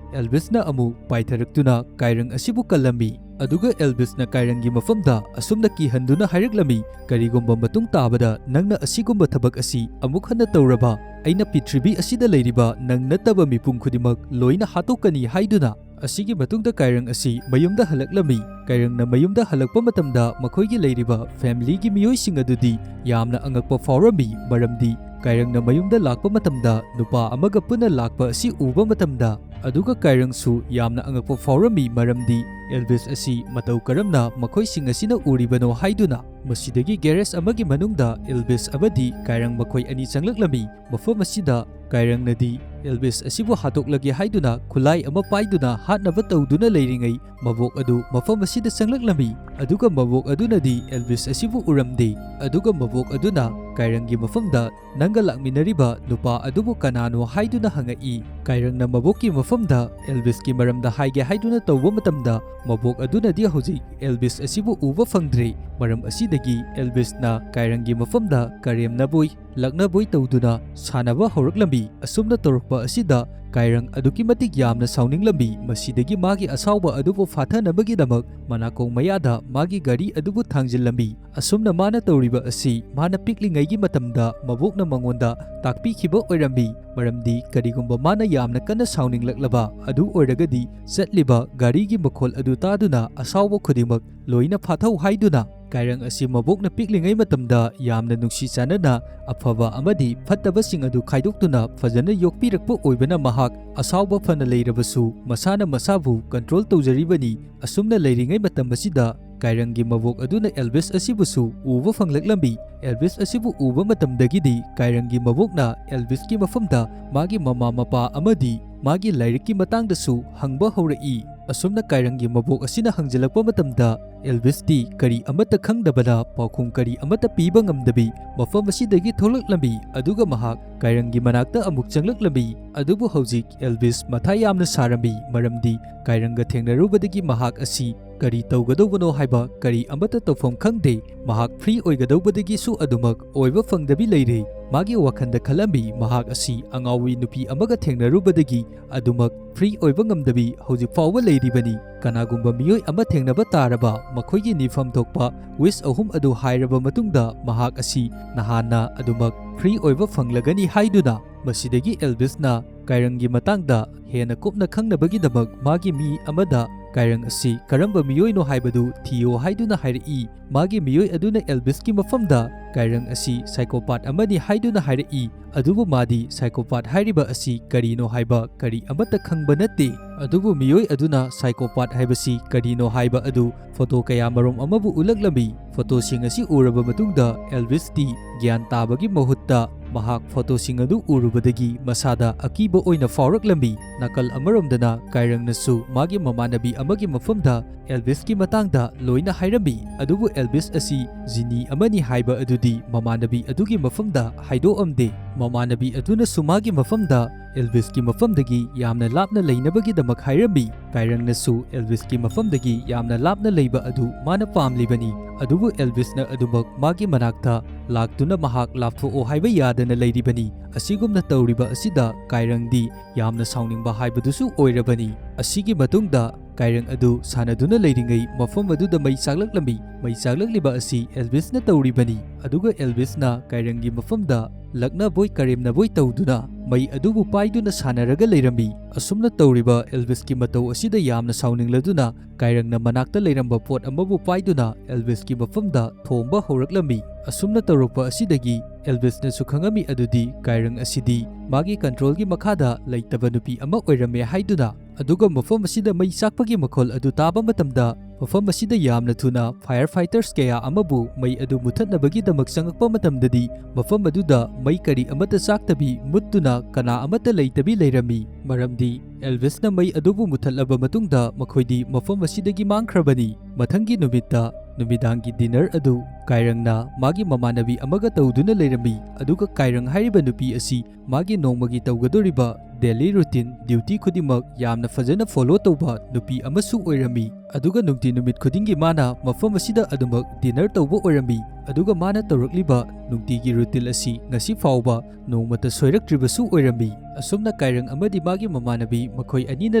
ꯑꯦꯜꯚꯤꯁꯅ ꯑꯃꯨꯛ ꯄꯥꯏꯊꯔꯛꯇꯨꯅ ꯀꯥꯏꯔꯪ ꯑꯁꯤꯕꯨ ꯀꯜꯂꯝꯃꯤ ꯑꯗꯨꯒ ꯑꯦꯜꯚꯤꯁꯅ ꯀꯥꯏꯔꯪꯒꯤ ꯃꯐꯝꯗ ꯑꯁꯨꯝꯅ ꯀꯤꯍꯟꯗꯨꯅ ꯍꯥꯏꯔꯛꯂꯝꯃꯤ ꯀꯔꯤꯒꯨꯝꯕ ꯃꯇꯨꯡ ꯇꯥꯕꯗ ꯅꯪꯅ ꯑꯁꯤꯒꯨꯝꯕ ꯊꯕꯛ ꯑꯁꯤ ꯑꯃꯨꯛ ꯍꯟꯅ ꯇꯧꯔꯕ ꯑꯩꯅ ꯄ꯭ꯔꯤꯊꯤꯕꯤ ꯑꯁꯤꯗ ꯂꯩꯔꯤꯕ ꯅꯪ ꯅꯠꯇꯕ ꯃꯤꯄꯨꯝ ꯈꯨꯗꯤꯡꯃꯛ ꯂꯣꯏꯅ ꯍꯥꯠꯇꯣꯛꯀꯅꯤ ꯍꯥꯏꯗꯨꯅ ꯑꯁꯤꯒꯤ ꯃꯇꯨꯡꯗ ꯀꯥꯏꯔꯪ ꯑꯁꯤ ꯃꯌꯨꯝꯗ ꯍꯜꯂꯛꯂꯝꯃꯤ ꯀꯥꯏꯔꯪꯅ ꯃꯌꯨꯝꯗ ꯍꯜꯂꯛꯄ ꯃꯇꯝꯗ ꯃꯈꯣꯏꯒꯤ ꯂꯩꯔꯤꯕ ꯐꯦꯃꯤꯂꯤꯒꯤ ꯃꯤꯑꯣꯏꯁꯤꯡ ꯑꯗꯨꯗꯤ ꯌꯥꯝꯅ ꯑꯉꯛꯄ ꯐꯥꯎꯔꯝꯃꯤ ꯃꯔꯝꯗꯤ ꯀꯥꯏꯔꯪꯅ ꯃꯌꯨꯝꯗ ꯂꯥꯛꯄ ꯃꯇꯝꯗ ꯅꯨꯄꯥ ꯑꯃꯒ ꯄꯨꯟꯅ ꯂꯥꯛꯄ ꯑꯁꯤ ꯎꯕ ꯃꯇꯝꯗ ꯑꯗꯨꯒ ꯀꯥꯏꯔꯪꯁꯨ ꯌꯥꯝꯅ ꯑꯉꯛꯄ ꯐꯥꯎꯔꯝꯃꯤ ꯃꯔꯝꯗꯤ ꯑꯦꯜꯚꯤꯁ ꯑꯁꯤ ꯃꯇꯧ ꯀꯔꯝꯅ ꯃꯈꯣꯏꯁꯤꯡ ꯑꯁꯤꯅ ꯎꯔꯤꯕꯅꯣ ꯍꯥꯏꯗꯨꯅ ꯃꯁꯤꯗꯒꯤ ꯒꯦꯔꯦꯖ ꯑꯃꯒꯤ ꯃꯅꯨꯡꯗ ꯑꯦꯜꯚꯤꯁ ꯑꯃꯗꯤ ꯀꯥꯏꯔꯪ ꯃꯈꯣꯏ ꯑꯅꯤ ꯆꯪꯂꯛꯂꯝꯃꯤ ꯃꯐꯝ ꯑꯁꯤꯗ ꯀꯥꯏꯔꯪꯅꯗꯤ ꯑꯦꯜꯚꯤꯁ ꯑꯁꯤꯕꯨ ꯍꯥꯠꯇꯣꯛꯂꯒꯦ ꯍꯥꯏꯗꯨꯅ ꯈꯨꯠꯂꯥꯏ ꯑꯃ パꯏꯗꯨꯅ ꯍꯥꯠꯅꯕ ꯇꯧꯗꯨꯅ ꯂꯩꯔꯤꯉꯩ ꯃꯕꯣꯛ ꯑꯗꯨ ꯃꯐꯝ ꯑꯁꯤꯗ ꯆꯪꯂꯛꯂꯝꯃꯤ ꯑꯗꯨꯒ ꯃꯕꯣꯛ ꯑꯗꯨꯅꯗꯤ ꯑꯦꯜꯚꯤꯁ ꯑꯁꯤꯕꯨ ꯎꯔꯝꯗꯦ ꯑꯗꯨꯒ ꯃꯕꯣꯛ ꯑꯗꯨꯅ ꯀꯥꯏꯔꯪꯒꯤ ꯃꯐꯝꯗ ꯅꯪꯒ ꯂꯥꯛꯃꯤꯟꯅꯔꯤꯕ ꯅꯨꯄꯥ ꯑꯗꯨꯕꯨ ꯀꯅꯥꯅꯣ ꯍꯥꯏꯗꯨꯅ ꯍꯪꯉꯛꯏ ꯀꯥꯏꯔꯪꯅ ꯃꯕꯣꯛꯀꯤ ꯃꯐꯝꯗ ꯑꯦꯜꯚꯤꯁꯀꯤ ꯃꯔꯝꯗ ꯍꯥꯏꯒꯦ ꯍꯥꯏꯗꯨꯅ ꯇꯧꯕ ꯃꯇꯝꯗ ꯃꯕꯣꯛ ꯑꯗꯨꯅꯗꯤ ꯍꯧꯖꯤꯛ ꯑꯦꯜꯚꯤꯁ ꯑꯁꯤꯕꯨ ꯎꯕ ꯐꯪꯗ꯭ꯔꯦ ꯃꯔꯝ ꯑꯁꯤꯗꯒꯤ ꯑꯦꯜꯚꯤꯁꯅ ꯀꯥꯏꯔꯪꯒꯤ ꯃꯐꯝꯗ ꯀꯔꯦꯝꯅꯕꯣꯏ ꯂꯛꯅꯕꯣꯏ ꯇꯧꯗꯨꯅ ꯁꯥꯟꯅꯕ ꯍꯧꯔꯛꯂꯝꯃꯤ ꯑꯁꯨꯝꯅ ꯇꯧꯔꯛꯄ ꯑꯁꯤꯗ ꯀꯥꯏꯔꯪ ꯑꯗꯨꯛꯀꯤ ꯃꯇꯤꯛ ꯌꯥꯝꯅ ꯁꯥꯎꯅꯤꯡꯂꯝꯃꯤ ꯃꯁꯤꯗꯒꯤ ꯃꯥꯒꯤ ꯑꯁꯥꯎꯕ ꯑꯗꯨꯕꯨ ꯐꯥꯊꯅꯕꯒꯤꯗꯃꯛ ꯃꯅꯥꯀꯣꯡ ꯃꯌꯥꯗ ꯃꯥꯒꯤ ꯒꯥꯔꯤ ꯑꯗꯨꯕꯨ ꯊꯥꯡꯖꯤꯜꯂꯝꯃꯤ ꯑꯁꯨꯝꯅ ꯃꯥꯅ ꯇꯧꯔꯤꯕ ꯑꯁꯤ ꯃꯥꯅ ꯄꯤꯛꯂꯤꯉꯩꯒꯤ ꯃꯇꯝꯗ ꯃꯕꯣꯛꯅ ꯃꯉꯣꯟꯗ ꯇꯥꯛꯄꯤꯈꯤꯕ ꯑꯣꯏꯔꯝꯃꯤ ꯃꯔꯝꯗꯤ ꯀꯔꯤꯒꯨꯝꯕ ꯃꯥꯅ ꯌꯥꯝꯅ ꯀꯟꯅ ꯁꯥꯎꯅꯤꯡꯂꯛꯂꯕ ꯑꯗꯨ ꯑꯣꯏꯔꯒꯗꯤ ꯆꯠꯂꯤꯕ ꯒꯥꯔꯤꯒꯤ ꯃꯈꯣꯜ ꯑꯗꯨ ꯇꯥꯗꯨꯅ ꯑꯁꯥꯎꯕ ꯈꯨꯗꯤꯡꯃꯛ ꯂꯣꯏꯅ ꯐꯥꯊꯧ ꯍꯥꯏꯗꯨꯅ ꯀꯥꯏꯔꯪ ꯑꯁꯤ ꯃꯕꯣꯛꯅ ꯄꯤꯛꯂꯤꯉꯩ ꯃꯇꯝꯗ ꯌꯥꯝꯅ ꯅꯨꯡꯁꯤ ꯆꯥꯟꯅꯅ ꯑꯐꯕ ꯑꯃꯗꯤ ꯐꯠꯇꯕꯁꯤꯡ ꯑꯗꯨ ꯈꯥꯏꯗꯣꯛꯇꯨꯅ ꯐꯖꯅ ꯌꯣꯛꯄꯤꯔꯛꯄ ꯑꯣꯏꯕꯅ ꯃꯍꯥꯛ ꯑꯁꯥꯎꯕ ꯐꯅ ꯂꯩꯔꯕꯁꯨ ꯃꯁꯥꯅ ꯃꯁꯥꯕु ꯀꯟꯇ꯭ꯔꯣꯜ ꯇꯧꯖꯔꯤꯕꯅꯤ ꯑꯁꯨꯝꯅ ꯂꯩꯔꯤꯉꯩ ꯃꯇꯝ ꯑꯁꯤꯗ ꯀꯥꯏꯔꯪꯒꯤ ꯃꯕꯣꯛ ꯑꯗꯨꯅ ꯑꯦꯜꯚꯤꯁ ꯑꯁꯤꯕꯨꯁꯨ ꯎꯕ ꯐꯪꯂꯛꯂꯝꯃꯤ ꯑꯦꯜꯚꯤꯁ ꯑꯁꯤꯕꯨ ꯎꯕ ꯃꯇꯝꯗꯒꯤꯗꯤ ꯀꯥꯏꯔꯪꯒꯤ ꯃꯕꯣꯛꯅ ꯑꯦꯜꯚꯤꯁꯀꯤ ꯃꯐꯝꯗ ꯃꯥꯒꯤ ꯃꯃꯥ ꯃꯄꯥ ꯑꯃꯗꯤ ꯃꯥꯒꯤ ꯂꯥꯏꯔꯤꯛꯀꯤ ꯃꯇꯥꯡꯗꯁꯨ ꯍꯪꯕ ꯍꯧꯔꯛꯏ ꯑꯁꯨꯝꯅ ꯀꯥꯏꯔꯪꯒꯤ ꯃꯕꯣꯛ ꯑꯁꯤꯅ ꯍꯪꯖꯤꯜꯂꯛꯄ ꯃꯇꯝꯗ ꯑꯦꯜꯚꯤꯁꯇꯤ ꯀꯔꯤ ꯑꯃꯠꯇ ꯈꯪꯗꯕꯅ ꯄꯥꯎꯈꯨꯝ ꯀꯔꯤ ꯑꯃꯠꯇ ꯄꯤꯕ ꯉꯝꯗꯕꯤ ꯃꯐꯝ ꯑꯁꯤꯗꯒꯤ ꯊꯣꯛꯂꯛꯂꯝꯃꯤ ꯑꯗꯨꯒ ꯃꯍꯥꯛ ꯀꯥꯏꯔꯪꯒꯤ ꯃꯅꯥꯛꯇ ꯑꯃꯨꯛ ꯆꯪꯂꯛꯂꯝꯃꯤ ꯑꯗꯨꯕꯨ ꯍꯧꯖꯤꯛ ꯑꯦꯜꯚꯤꯁ ꯃꯊꯥ ꯌꯥꯝꯅ ꯁꯥꯔꯝꯃꯤ ꯃꯔꯝꯗꯤ ꯀꯥꯏꯔꯪꯒ ꯊꯦꯡꯅꯔꯨꯕꯗꯒꯤ ꯃꯍꯥꯛ ꯑꯁꯤ ꯀꯔꯤ ꯇꯧꯒꯗꯧꯕꯅꯣ ꯍꯥꯏꯕ ꯀꯔꯤ ꯑꯃꯠꯇ ꯇꯧꯐꯝ ꯈꯪꯗꯦ ꯃꯍꯥꯛ ꯐ꯭ꯔꯤ ꯑꯣꯏꯒꯗꯧꯕꯗꯒꯤꯁꯨ ꯑꯗꯨꯃꯛ ꯑꯣꯏꯕ ꯐꯪꯗꯕꯤ ꯂꯩꯔꯦ ꯃꯥꯒꯤ ꯋꯥꯈꯟꯗ ꯈꯜꯂꯝꯃꯤ ꯃꯍꯥꯛ ꯑꯁꯤ ꯑꯉꯥꯎꯕꯤ ꯅꯨꯄꯤ ꯑꯃꯒ ꯊꯦꯡꯅꯔꯨꯕꯗꯒꯤ ꯑꯗꯨꯃꯛ ꯐ꯭ꯔꯤ ꯑꯣꯏꯕ ꯉꯝꯗꯕꯤ ꯍꯧꯖꯤꯛ ꯐꯥꯎꯕ ꯂꯩꯔꯤꯕꯅꯤ ꯀꯅꯥꯒꯨꯝꯕ ꯃꯤꯑꯣꯏ ꯑꯃ ꯊꯦꯡꯅꯕ ꯇꯥꯔꯕ ꯃꯈꯣꯏꯒꯤ ꯅꯤꯐꯝ ꯊꯣꯛꯄ ꯋꯤꯁ ꯑꯍꯨꯝ ꯑꯗꯨ ꯍꯥꯏꯔꯕ ꯃꯇꯨꯡꯗ ꯃꯍꯥꯛ ꯑꯁꯤ ꯅꯍꯥꯟꯅ ꯑꯗꯨꯃꯛ ꯐ꯭ꯔꯤ ꯑꯣꯏꯕ ꯐꯪꯂꯒꯅꯤ ꯍꯥꯏꯗꯨꯅ ꯃꯁꯤꯗꯒꯤ ꯑꯦꯜꯕꯤꯁꯅ ꯀꯥꯏꯔꯪꯒꯤ ꯃꯇꯥꯡꯗ ꯍꯦꯟꯅ ꯀꯨꯞꯅ ꯈꯪꯅꯕꯒꯤꯗꯃꯛ ꯃꯥꯒꯤ ꯃꯤ ꯑꯃꯗ ꯀꯥꯏꯔꯪ ꯑꯁꯤ ꯀꯔꯝꯕ ꯃꯤꯑꯣꯏꯅꯣ ꯍꯥꯏꯕꯗꯨ ꯊꯤꯌꯣ ꯍꯥꯏꯗꯨꯅ ꯍꯥꯏꯔꯛꯏ ꯃꯥꯒꯤ ꯃꯤꯑꯣꯏ ꯑꯗꯨꯅ ꯑꯦꯜꯕꯤꯁꯀꯤ ꯃꯐꯝꯗ ꯀꯥꯏꯔꯪ ꯑꯁꯤ ꯁꯥꯏꯀꯣꯄꯥꯠ ꯑꯃꯅꯤ ꯍꯥꯏꯗꯨꯅ ꯍꯥꯏꯔꯛꯏ ꯑꯗꯨꯕꯨ ꯃꯥꯗꯤ ꯁꯥꯏꯀꯣꯄꯥꯠ ꯍꯥꯏꯔꯤꯕ ꯑꯁꯤ ꯀꯔꯤꯅꯣ ꯍꯥꯏꯕ ꯀꯔꯤ ꯑꯃꯠꯇ ꯈꯪꯕ ꯅꯠꯇꯦ ꯑꯗꯨꯕꯨ ꯃꯤꯑꯣꯏ ꯑꯗꯨꯅ ꯁꯥꯏꯀꯣꯄꯥꯠ ꯍꯥꯏꯕꯁꯤ ꯀꯔꯤꯅꯣ ꯍꯥꯏꯕ ꯑꯗꯨ ꯐꯣꯇꯣ ꯀꯌꯥꯃꯔꯨꯝ ꯑꯃꯕꯨ ꯎꯠꯂꯛꯂꯝꯃꯤ ꯐꯣꯇꯣꯁꯤꯡ ꯑꯁꯤ ꯎꯔꯕ ꯃꯇꯨꯡꯗ ꯑꯦꯜꯕꯤꯁꯇꯤ ꯒ꯭ꯌꯥꯟ ꯇꯥꯕꯒꯤ ꯃꯍꯨꯠꯇ ꯃꯍꯥꯛ ꯐꯣꯇꯣꯁꯤꯡ ꯑꯗꯨ ꯎꯔꯨꯕꯗꯒꯤ ꯃꯁꯥꯗ ꯑꯀꯤꯕ ꯑꯣꯏꯅ ꯐꯥꯎꯔꯛꯂꯝꯃꯤ ꯅꯥꯀꯜ ꯑꯃꯔꯣꯝꯗꯅ ꯀꯥꯏꯔꯪꯅꯁꯨ ꯃꯥꯒꯤ ꯃꯃꯥꯟꯅꯕꯤ ꯑꯃꯒꯤ ꯃꯐꯝꯗ ꯑꯦꯜꯕꯤꯁꯀꯤ ꯃꯇꯥꯡꯗ ꯂꯣꯏꯅ ꯍꯥꯏꯔꯝꯃꯤ ꯑꯗꯨꯕꯨ ꯑꯦꯜꯕꯤꯁ ꯑꯁꯤ ꯖꯤꯅꯤ ꯑꯃꯅꯤ ꯍꯥꯏꯕ ꯑꯗꯨꯗꯤ ꯃꯃꯥꯟꯅꯕꯤ ꯑꯗꯨꯒꯤ ꯃꯐꯝꯗ ꯍꯥꯏꯗꯣꯛꯑꯝꯗꯦ ꯃꯃꯥꯟꯅꯕꯤ ꯑꯗꯨꯅꯁꯨ ꯃꯥꯒꯤ ꯃꯐꯝꯗ ꯑꯦꯜꯕꯤꯁꯀꯤ ꯃꯐꯝꯗꯒꯤ ꯌꯥꯝꯅ ꯂꯥꯞꯅ ꯂꯩꯅꯕꯒꯤꯗꯃꯛ ꯍꯥꯏꯔꯝꯃꯤ ꯀꯥꯏꯔꯪꯅꯁꯨ ꯑꯦꯜꯕꯤꯁꯀꯤ ꯃꯐꯝꯗꯒꯤ ꯌꯥꯝꯅ ꯂꯥꯞꯅ ꯂꯩꯕ ꯑꯗꯨ ꯃꯥꯅ ꯄꯥꯝꯂꯤꯕꯅꯤ ꯑꯗꯨꯕꯨ ꯑꯦꯜꯕꯤꯁꯅ ꯑꯗꯨꯃꯛ ꯃꯥꯒꯤ ꯃꯅꯥꯛꯇ ꯂꯥꯛꯇꯨꯅ ꯃꯍꯥꯛ ꯂꯥꯞꯊꯣꯛꯑꯣ ꯍꯥꯏꯕ ꯌꯥꯗꯅ ꯂꯩꯔꯤꯕꯅꯤ ꯑꯁꯤꯒꯨꯝꯅ ꯇꯧꯔꯤꯕ ꯑꯁꯤꯗ ꯀꯥꯏꯔꯪꯗꯤ ꯌꯥꯝꯅ ꯁꯥꯎꯅꯤꯡꯕ ꯍꯥꯏꯕꯗꯨꯁꯨ ꯑꯣꯏꯔꯕꯅꯤ ꯑꯁꯤꯒꯤ ꯃꯇꯨꯡꯗ ꯀꯥꯏꯔꯪ ꯑꯗꯨ ꯁꯥꯟꯅꯗꯨꯅ ꯂꯩꯔꯤꯉꯩ ꯃꯐꯝ ꯑꯗꯨꯗ ꯃꯩ ꯆꯥꯛꯂꯛꯂꯝꯃꯤ ꯃꯩ ꯆꯥꯛꯂꯛꯂꯤꯕ ꯑꯁꯤ ꯑꯦꯜꯕꯤꯁꯅ ꯇꯧꯔꯤꯕꯅꯤ ꯑꯗꯨꯒ ꯑꯦꯜꯕꯤꯁꯅ ꯀꯥꯏꯔꯪꯒꯤ ꯃꯐꯝꯗ ꯂꯛꯅꯕꯣꯏ ꯀꯔꯦꯝꯅꯕꯣꯏ ꯇꯧꯗꯨꯅ ꯃꯩ ꯑꯗꯨꯕꯨ ꯄꯥꯏꯗꯨꯅ ꯁꯥꯟꯅꯔꯒ ꯂꯩꯔꯝꯃꯤ ꯑꯁꯨꯝꯅ ꯇꯧꯔꯤꯕ ꯑꯦꯜꯕꯤꯁꯀꯤ ꯃꯇꯧ ꯑꯁꯤꯗ ꯌꯥꯝꯅ ꯁꯥꯎꯅꯤꯡꯂꯗꯨꯅ ꯀꯥꯏꯔꯪꯅ ꯃꯅꯥꯛꯇ ꯂꯩꯔꯝꯕ ꯄꯣꯠ ꯑꯃꯕꯨ パꯏꯗꯨꯅ ꯑꯦꯜꯕꯤꯁꯀꯤ ꯃꯐꯝꯗ ꯊꯣꯝꯕ ꯍꯧꯔꯛꯂꯝꯃꯤ ꯑꯁꯨꯝꯅ ꯇꯧꯔꯛꯄ ꯑꯁꯤꯗꯒꯤ ꯑꯦꯜꯕꯤꯁꯅꯁꯨ ꯈꯪꯉꯝꯃꯤ ꯑꯗꯨꯗꯤ ꯀꯥꯏꯔꯪ ꯑꯁꯤꯗꯤ ꯃꯥꯒꯤ ꯀꯟꯇ꯭ꯔꯣꯜꯒꯤ ꯃꯈꯥꯗ ꯂꯩꯇꯕ ꯅꯨꯄꯤ ꯑꯃ ꯑꯣꯏꯔꯝꯃꯦ ꯍꯥꯏꯗꯨꯅ ꯑꯗꯨꯒ ꯃꯐꯝ ꯑꯁꯤꯗ ꯃꯩ ꯆꯥꯛꯄꯒꯤ ꯃꯈꯣꯜ ꯑꯗꯨ ꯇꯥꯕ ꯃꯇꯝꯗ ꯃꯐꯝ ꯑꯁꯤꯗ ꯌꯥꯝꯅ ꯊꯨꯅ ꯐꯥꯌꯔ ꯐꯥꯏꯇꯔꯁ ꯀꯌꯥ ꯑꯃꯕꯨ ꯃꯩ ꯑꯗꯨ ꯃꯨꯊꯠꯅꯕꯒꯤꯗꯃꯛ ꯆꯪꯉꯛꯄ ꯃꯇꯝꯗꯗꯤ ꯃꯐꯝ ꯑꯗꯨꯗ ꯃꯩ ꯀꯔꯤ ꯑꯃꯠꯇ ꯆꯥꯛꯇꯕꯤ ꯃꯨꯠꯇꯨꯅ ꯀꯅꯥ ꯑꯃꯠꯇ ꯂꯩꯇꯕꯤ ꯂꯩꯔꯝꯃꯤ ꯃꯔꯝꯗꯤ ꯑꯦꯜꯕꯤꯁꯅ ꯃꯩ ꯑꯗꯨꯕꯨ ꯃꯨꯊꯠꯂꯕ ꯃꯇꯨꯡꯗ ꯃꯈꯣꯏꯗꯤ ꯃꯐꯝ ꯑꯁꯤꯗꯒꯤ ꯃꯥꯡꯈ꯭ꯔꯕꯅꯤ ꯃꯊꯪꯒꯤ ꯅꯨꯃꯤꯠꯇ ꯅꯨꯃꯤꯗꯥꯡꯒꯤ ꯗꯤꯅꯔ ꯑꯗꯨ ꯀꯥꯏꯔꯪꯅ ꯃꯥꯒꯤ ꯃꯃꯥꯟꯅꯕꯤ ꯑꯃꯒ ꯇꯧꯗꯨꯅ ꯂꯩꯔꯝꯃꯤ ꯑꯗꯨꯒ ꯀꯥꯏꯔꯪ ꯍꯥꯏꯔꯤꯕ ꯅꯨꯄꯤ ꯑꯁꯤ ꯃꯥꯒꯤ ꯅꯣꯡꯃꯒꯤ ꯇꯧꯒꯗꯧꯔꯤꯕ ꯗꯦꯂꯤ ꯔꯨꯇꯤꯟ ꯗ꯭ꯌꯨꯇꯤ ꯈꯨꯗꯤꯡꯃꯛ ꯌꯥꯝꯅ ꯐꯖꯅ ꯐꯣꯂꯣ ꯇꯧꯕ ꯅꯨꯄꯤ ꯑꯃꯁꯨ ꯑꯣꯏꯔꯝꯃꯤ ꯑꯗꯨꯒ ꯅꯨꯃꯤꯠ ꯈꯨꯗꯤꯡꯒꯤ ꯃꯥꯅ ꯃꯐꯝ ꯑꯁꯤꯗ ꯑꯗꯨꯃꯛ ꯗꯤꯅꯔ ꯇꯧꯕ ꯑꯣꯏꯔꯝꯃꯤ ꯑꯗꯨꯒ ꯃꯥꯅ ꯇꯧꯔꯛꯂꯤꯕ ꯅꯨꯡꯇꯤꯒꯤ ꯔꯨꯇꯤꯟ ꯑꯁꯤ ꯉꯁꯤ ꯐꯥꯎꯕ ꯅꯣꯡꯃꯇ ꯁꯣꯏꯔꯛꯇ꯭ꯔꯤꯕꯁꯨ ꯑꯣꯏꯔꯝꯃꯤ ꯑꯁꯨꯝꯅ ꯀꯥꯏꯔꯪ ꯑꯃꯗꯤ ꯃꯥꯒꯤ ꯃꯃꯥꯟꯅꯕꯤ ꯃꯈꯣꯏ ꯑꯅꯤꯅ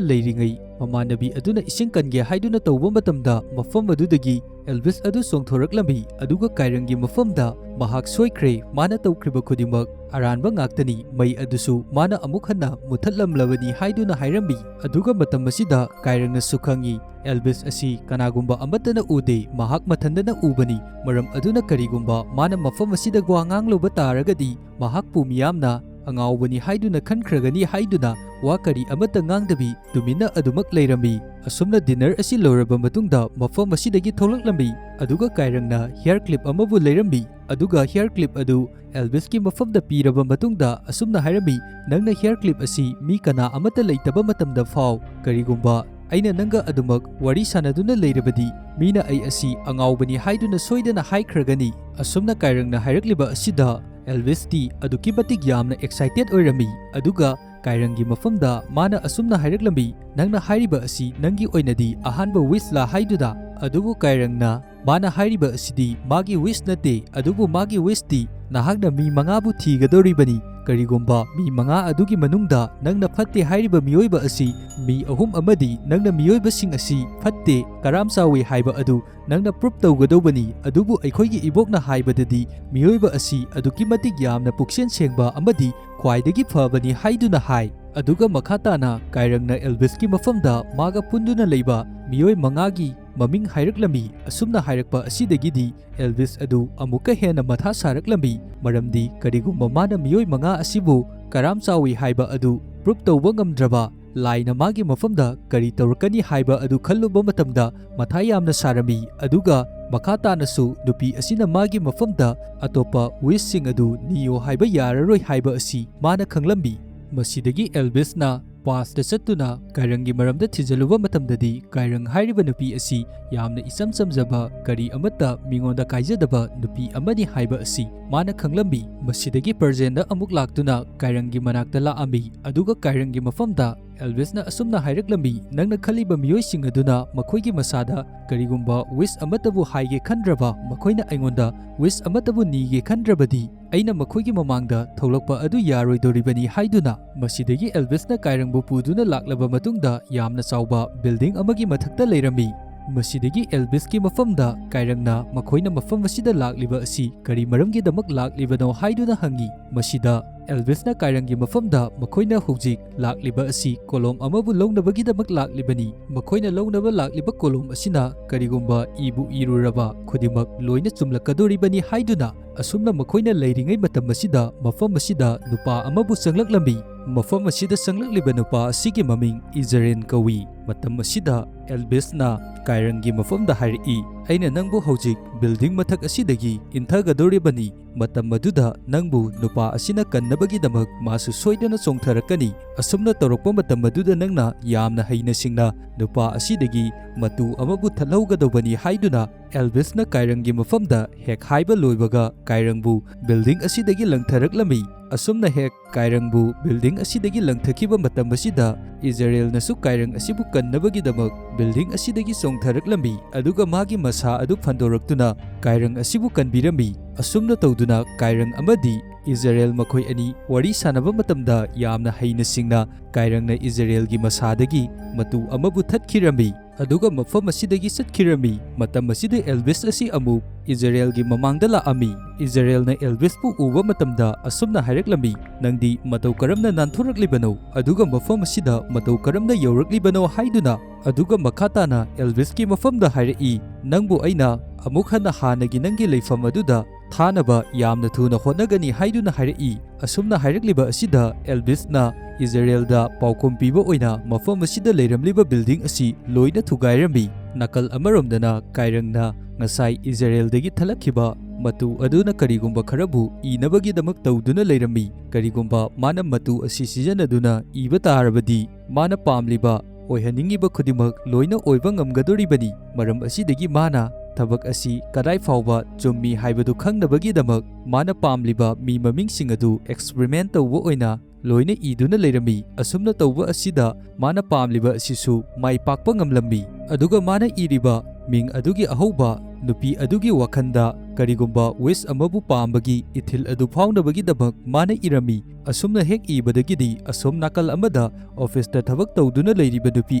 ꯂꯩꯔꯤꯉꯩ ꯃꯃꯥꯟꯅꯕꯤ ꯑꯗꯨꯅ ꯏꯁꯤꯡ ꯀꯟꯒꯦ ꯍꯥꯏꯗꯨꯅ ꯇꯧꯕ ꯃꯇꯝꯗ ꯃꯐꯝ ꯑꯗꯨꯗꯒꯤ ꯑꯦꯜꯕꯤꯁ ꯑꯗꯨ ꯆꯣꯡꯊꯣꯔꯛꯂꯝꯃꯤ ꯑꯗꯨꯒ ꯀꯥꯏꯔꯪꯒꯤ ꯃꯐꯝꯗ ꯃꯍꯥꯛ ꯁꯣꯏꯈ꯭ꯔꯦ ꯃꯥꯅ ꯇꯧꯈ꯭ꯔꯤꯕ ꯈꯨꯗꯤꯡꯃꯛ ꯑꯔꯥꯟꯕ ꯉꯥꯛꯇꯅꯤ ꯃꯩ ꯑꯗꯨꯁꯨ ꯃꯥꯅ ꯑꯃꯨꯛ ꯍꯟꯅ ꯃꯨꯊꯠꯂꯝꯂꯕꯅꯤ ꯍꯥꯏꯗꯨꯅ ꯍꯥꯏꯔꯝꯃꯤ ꯑꯗꯨꯒ ꯃꯇꯝ ꯑꯁꯤꯗ ꯀꯥꯏꯔꯪꯅꯁꯨ ꯈꯪꯉꯤ ꯑꯦꯜꯕꯤꯁ ꯑꯁꯤ ꯀꯅꯥꯒꯨꯝꯕ ꯑꯃꯠꯇꯅ ꯎꯗꯦ ꯃꯍꯥꯛ ꯃꯊꯟꯗꯅ ꯎꯕꯅꯤ ꯃꯔꯝ ꯑꯗꯨꯅ ꯀꯔꯤꯒꯨꯝꯕ ꯃꯥꯅ ꯃꯐꯝ ꯑꯁꯤꯗ ꯋꯥ ꯉꯥꯡꯂꯨꯕ ꯇꯥꯔꯒꯗꯤ ꯃꯍꯥꯛꯄꯨ ꯃꯤꯌꯥꯝꯅ ꯑꯉꯥꯎꯕꯅꯤ ꯍꯥꯏꯗꯨꯅ ꯈꯟꯈ꯭ꯔꯒꯅꯤ ꯍꯥꯏꯗꯨꯅ ꯋꯥ ꯀꯔꯤ ꯑꯃꯠꯇ ꯉꯥꯡꯗꯕꯤ ꯇꯨꯃꯤꯟꯅ ꯑꯗꯨꯃꯛ ꯂꯩꯔꯝꯃꯤ ꯑꯁꯨꯝꯅ ꯗꯤꯅꯔ ꯑꯁꯤ ꯂꯣꯏꯔꯕ ꯃꯇꯨꯡꯗ ꯃꯐꯝ ꯑꯁꯤꯗꯒꯤ ꯊꯣꯛꯂꯛꯂꯝꯃꯤ ꯑꯗꯨꯒ ꯀꯥꯏꯔꯪꯅ ꯍꯤꯌꯔ ꯀ꯭ꯂꯤꯞ ꯑꯃꯕꯨ ꯂꯩꯔꯝꯃꯤ ꯑꯗꯨꯒ ꯍꯤꯌꯔ ꯀ꯭ꯂꯤꯞ ꯑꯗꯨ ꯑꯦꯜꯕꯤꯁꯀꯤ ꯃꯐꯝꯗ ꯄꯤꯔꯕ ꯃꯇꯨꯡꯗ ꯑꯁꯨꯝꯅ ꯍꯥꯏꯔꯝꯃꯤ ꯅꯪꯅ ꯍꯤꯌꯔ ꯀ꯭ꯂꯤꯞ ꯑꯁꯤ ꯃꯤ ꯀꯅꯥ ꯑꯃꯠꯇ ꯂꯩꯇꯕ ꯃꯇꯝꯗ ꯐꯥꯎ ꯀꯔꯤꯒꯨꯝꯕ ꯑꯩꯅ ꯅꯪꯒ ꯑꯗꯨꯃꯛ ꯋꯥꯔꯤ ꯁꯥꯟꯅꯗꯨꯅ ꯂꯩꯔꯕꯗꯤ ꯃꯤꯅ ꯑꯩ ꯑꯁꯤ ꯑꯉꯥꯎꯕꯅꯤ ꯍꯥꯏꯗꯨꯅ ꯁꯣꯏꯗꯅ ꯍꯥꯏꯈ꯭ꯔꯒꯅꯤ ꯑꯁꯨꯝꯅ ꯀꯥꯏꯔꯪꯅ ꯍꯥꯏꯔꯛꯂꯤꯕ ꯑꯁꯤꯗ ꯑꯦꯜꯕꯤꯁꯇꯤ ꯑꯗꯨꯛꯀꯤ ꯃꯇꯤꯛ ꯌꯥꯝꯅ ꯑꯦꯛꯁꯥꯏꯇꯦഡ് ꯑꯣꯏꯔꯝꯃꯤ ꯑꯗꯨꯒ ꯀꯥꯏꯔꯪꯒꯤ ꯃꯐꯝꯗ ꯃꯥꯅ ꯑꯁꯨꯝꯅ ꯍꯥꯏꯔꯛꯂꯝꯃꯤ ꯅꯪꯅ ꯍꯥꯏꯔꯤꯕ ꯑꯁꯤ ꯅꯪꯒꯤ ꯑꯣꯏꯅꯗꯤ ꯑꯍꯥꯟꯕ ꯋꯤꯁꯂꯥ ꯍꯥꯏꯗꯨꯅ ꯑꯗꯨꯕꯨ ꯀꯥꯏꯔꯪꯅ ꯃꯥꯅ ꯍꯥꯏꯔꯤꯕ ꯑꯁꯤꯗꯤ ꯃꯥꯒꯤ ꯋꯤꯁ ꯅꯠꯇꯦ ꯑꯗꯨꯕꯨ ꯃꯥꯒꯤ ꯋꯤꯁꯇꯤ ꯅꯍꯥꯛꯅ ꯃꯤ 5ꯕꯨ ꯊꯤꯒꯗꯧꯔꯤꯕꯅꯤ ꯀꯔꯤꯒꯨꯝꯕ ꯃꯤ 5 ꯑꯗꯨꯒꯤ ꯃꯅꯨꯡꯗ ꯅꯪꯅ ꯐꯠꯇꯦ ꯍꯥꯏꯔꯤꯕ ꯃꯤꯑꯣꯏꯕ ꯑꯁꯤ ꯃꯤ 3 ꯑꯃꯗꯤ ꯅꯪꯅ ꯃꯤꯑꯣꯏꯕꯁꯤꯡ ꯑꯁꯤ ꯐꯠꯇꯦ ꯀꯔꯥꯝ ꯆꯥꯎꯏ ꯍꯥꯏꯕ ꯑꯗꯨ ꯅꯪꯅ ꯄ꯭ꯔꯨꯞ ꯇꯧꯒꯗꯧꯕꯅꯤ ꯑꯗꯨꯕꯨ ꯑꯩꯈꯣꯏꯒꯤ ꯏꯕꯣꯛꯅ ꯍꯥꯏꯕꯗꯗꯤ ꯃꯤꯑꯣꯏꯕ ꯑꯁꯤ ꯑꯗꯨꯛꯀꯤ ꯃꯇꯤꯛ ꯌꯥꯝꯅ ꯄꯨꯛꯆꯦꯜ ꯁꯦꯡꯕ ꯑꯃꯗꯤ ꯈ꯭ꯋꯥꯏꯗꯒꯤ ꯐꯕꯅꯤ ꯍꯥꯏꯗꯨꯅ ꯍꯥꯏ ꯑꯗꯨꯒ ꯃꯈꯥ ꯇꯥꯅ ꯀꯥꯏꯔꯪꯅ ꯑꯦꯜꯕꯤꯁꯀꯤ ꯃꯐꯝꯗ ꯃꯥꯒ ꯄꯨꯟꯗꯨꯅ ꯂꯩꯕ ꯃꯤꯑꯣꯏ 5ꯒꯤ ꯃꯃꯤꯡ ꯍꯥꯏꯔꯛꯂꯝꯃꯤ ꯑꯁꯨꯝꯅ ꯍꯥꯏꯔꯛꯄ ꯑꯁꯤꯗꯒꯤꯗꯤ ꯑꯦꯜꯕꯤꯁ ꯑꯗꯨ ꯑꯃꯨꯛꯀ ꯍꯦꯟꯅ ꯃꯊꯥ ꯁꯥꯔꯛꯂꯝꯃꯤ ꯃꯔꯝꯗꯤ ꯀꯔꯤꯒꯨꯝꯕ ꯃꯥꯅ ꯃꯤꯑꯣꯏ 5 ꯑꯁꯤꯕꯨ ꯀꯔꯥꯝ ꯆꯥꯎꯏ ꯍꯥꯏꯕ ꯑꯗꯨ ꯄ꯭ꯔꯨꯞ ꯇꯧꯕ ꯉꯝꯗ꯭ꯔꯕ ꯂꯥꯏꯅ ꯃꯥꯒꯤ ꯃꯐꯝꯗ ꯀꯔꯤ ꯇꯧꯔꯛꯀꯅꯤ ꯍꯥꯏꯕ ꯑꯗꯨ ꯈꯜꯂꯨꯕ ꯃꯇꯝꯗ ꯃꯊꯥ ꯌꯥꯝꯅ ꯁꯥꯔꯝꯃꯤ ꯑꯗꯨꯒ ꯃꯈꯥ ꯇꯥꯅꯁꯨ ꯅꯨꯄꯤ ꯑꯁꯤꯅ ꯃꯥꯒꯤ ꯃꯐꯝꯗ ꯑꯇꯣꯞꯄ ꯋꯤꯁꯁꯤꯡ ꯑꯗꯨ ꯅꯤꯌꯣ ꯍꯥꯏꯕ ꯌꯥꯔꯔꯣꯏ ꯍꯥꯏꯕ ꯑꯁꯤ ꯃꯥꯅ ꯈꯪꯂꯝꯃꯤ ꯃꯁꯤꯗꯒꯤ ꯑꯦꯜꯕꯤꯁꯅ ꯄꯥꯁꯇ ꯆꯠꯇꯨꯅ ꯀꯥꯏꯔꯪꯒꯤ ꯃꯔꯝꯗ ꯊꯤꯖꯤꯜꯂꯨꯕ ꯃꯇꯝꯗꯗꯤ ꯀꯥꯏꯔꯪ ꯍꯥꯏꯔꯤꯕ ꯅꯨꯄꯤ ꯑꯁꯤ ꯌꯥꯝꯅ ꯏꯆꯝ ꯆꯝꯖꯕ ꯀꯔꯤ ꯑꯃꯠꯇ ꯃꯤꯉꯣꯟꯗ ꯀꯥꯏꯖꯗꯕ ꯅꯨꯄꯤ ꯑꯃꯅꯤ ꯍꯥꯏꯕ ꯑꯁꯤ ꯃꯥꯅ ꯈꯪꯂꯝꯃꯤ ꯃꯁꯤꯗꯒꯤ ꯄꯔꯖꯦꯟꯗ ꯑꯃꯨꯛ ꯂꯥꯛꯇꯨꯅ ꯀꯥꯏꯔꯪꯒꯤ ꯃꯅꯥꯛꯇ ꯂꯥꯛꯑꯝꯃꯤ ꯑꯗꯨꯒ ꯀꯥꯏꯔꯪꯒꯤ ꯃꯐꯝꯗ Elvisna asumna hairaklambi nangna khaliba miyoising aduna makhoigi masada karigumba wish amatabu haige khandraba makhoina aingonda wish amatabu nige khandrabadi aina makhoigi mamangda tholokpa adu yaroidoribani haiduna masidagi Elvisna kairangbu puduna laklaba matungda yamna chawba building amagi mathakta leirami masidagi Elviski mafamda kairangna makhoina mafam asida lakliba asi kari maramgi damak laklibano haiduna hangi masida Elvisna kairangi mafamda makhoina hujik lakliba asi kolom amabu lognabagi damak laklibani makhoina lognaba lakliba kolom asina karigumba ibu iruraba khodimak loina chumlakadoribani haiduna asumna makhoina leiringai matam asida mafam asida nupa amabu sanglaklambi mafam asida sanglakliba nupa asigi maming Izaren kawi matam asida Elvisna kairangi mafamda hairi aina nangbu hojik building mathak asidagi inthagadoribani matam maduda nangbu nupa asina kannabagi damak masu soidana chongtharakani asumna torokpa matam maduda nangna yamna haina singna nupa asidagi matu amabu thalaugadobani haiduna Elvisna kairangi mafamda hek haiba loibaga kairangbu building asidagi langtharaklami asumna hek kairangbu building asidagi langthakiba matam asida Israel nasu kairang asibu kannabagi damak building asidagi chongtharaklambi aduga magi masa adu phandoraktuna kairang asibu kanbirami asumna tawduna kairang amadi Israel makhoi ani wari sanaba matamda yamna haina singna kairangna Israel gi masadagi matu amabu thatkhirami aduga mafam asidagi satkirami matam asida Elvis asi amu Israel gi mamangda laami Israel na Elvis pu uba matamda asumna hairaklambi nangdi matau karamna nanthuraklibano aduga mafam asida matau karamna yawraklibano haiduna aduga makhatana Elvis gi mafamda hairai nangbu aina amuk hanagi nangi leifam aduda thanaba yamna thuna honagani haiduna hairai asumna hairakliba asida Elvisna Israel da paukom piba oina mafam asida leiramliba building asi loina thugairami nakal amaromdana kairangna ngasai Israel dagi thalakhiba matu aduna karigumba kharabu inabagi damak tawduna leirami karigumba mana matu asi sijanaduna iba tarabadi mana pamliba oihaningiba khudimak loina oiba ngamgadoribani maram asidagi mana tabak asi kadai fawba chummi haibadu khangnabagi damak mana pamliba mi mamingsing adu experiment tawba oina loina iduna leirami asumna tawba asida mana pamliba asisu mai pakpa ngamlambi aduga mana iriba ming adugi ahoba nupi adugi wakhanda karigumba wish amabu pambagi ithil adu phaunabagi dabak mana irami asumna hek ibadagidi asum nakal amada office ta thabak tawduna leiriba nupi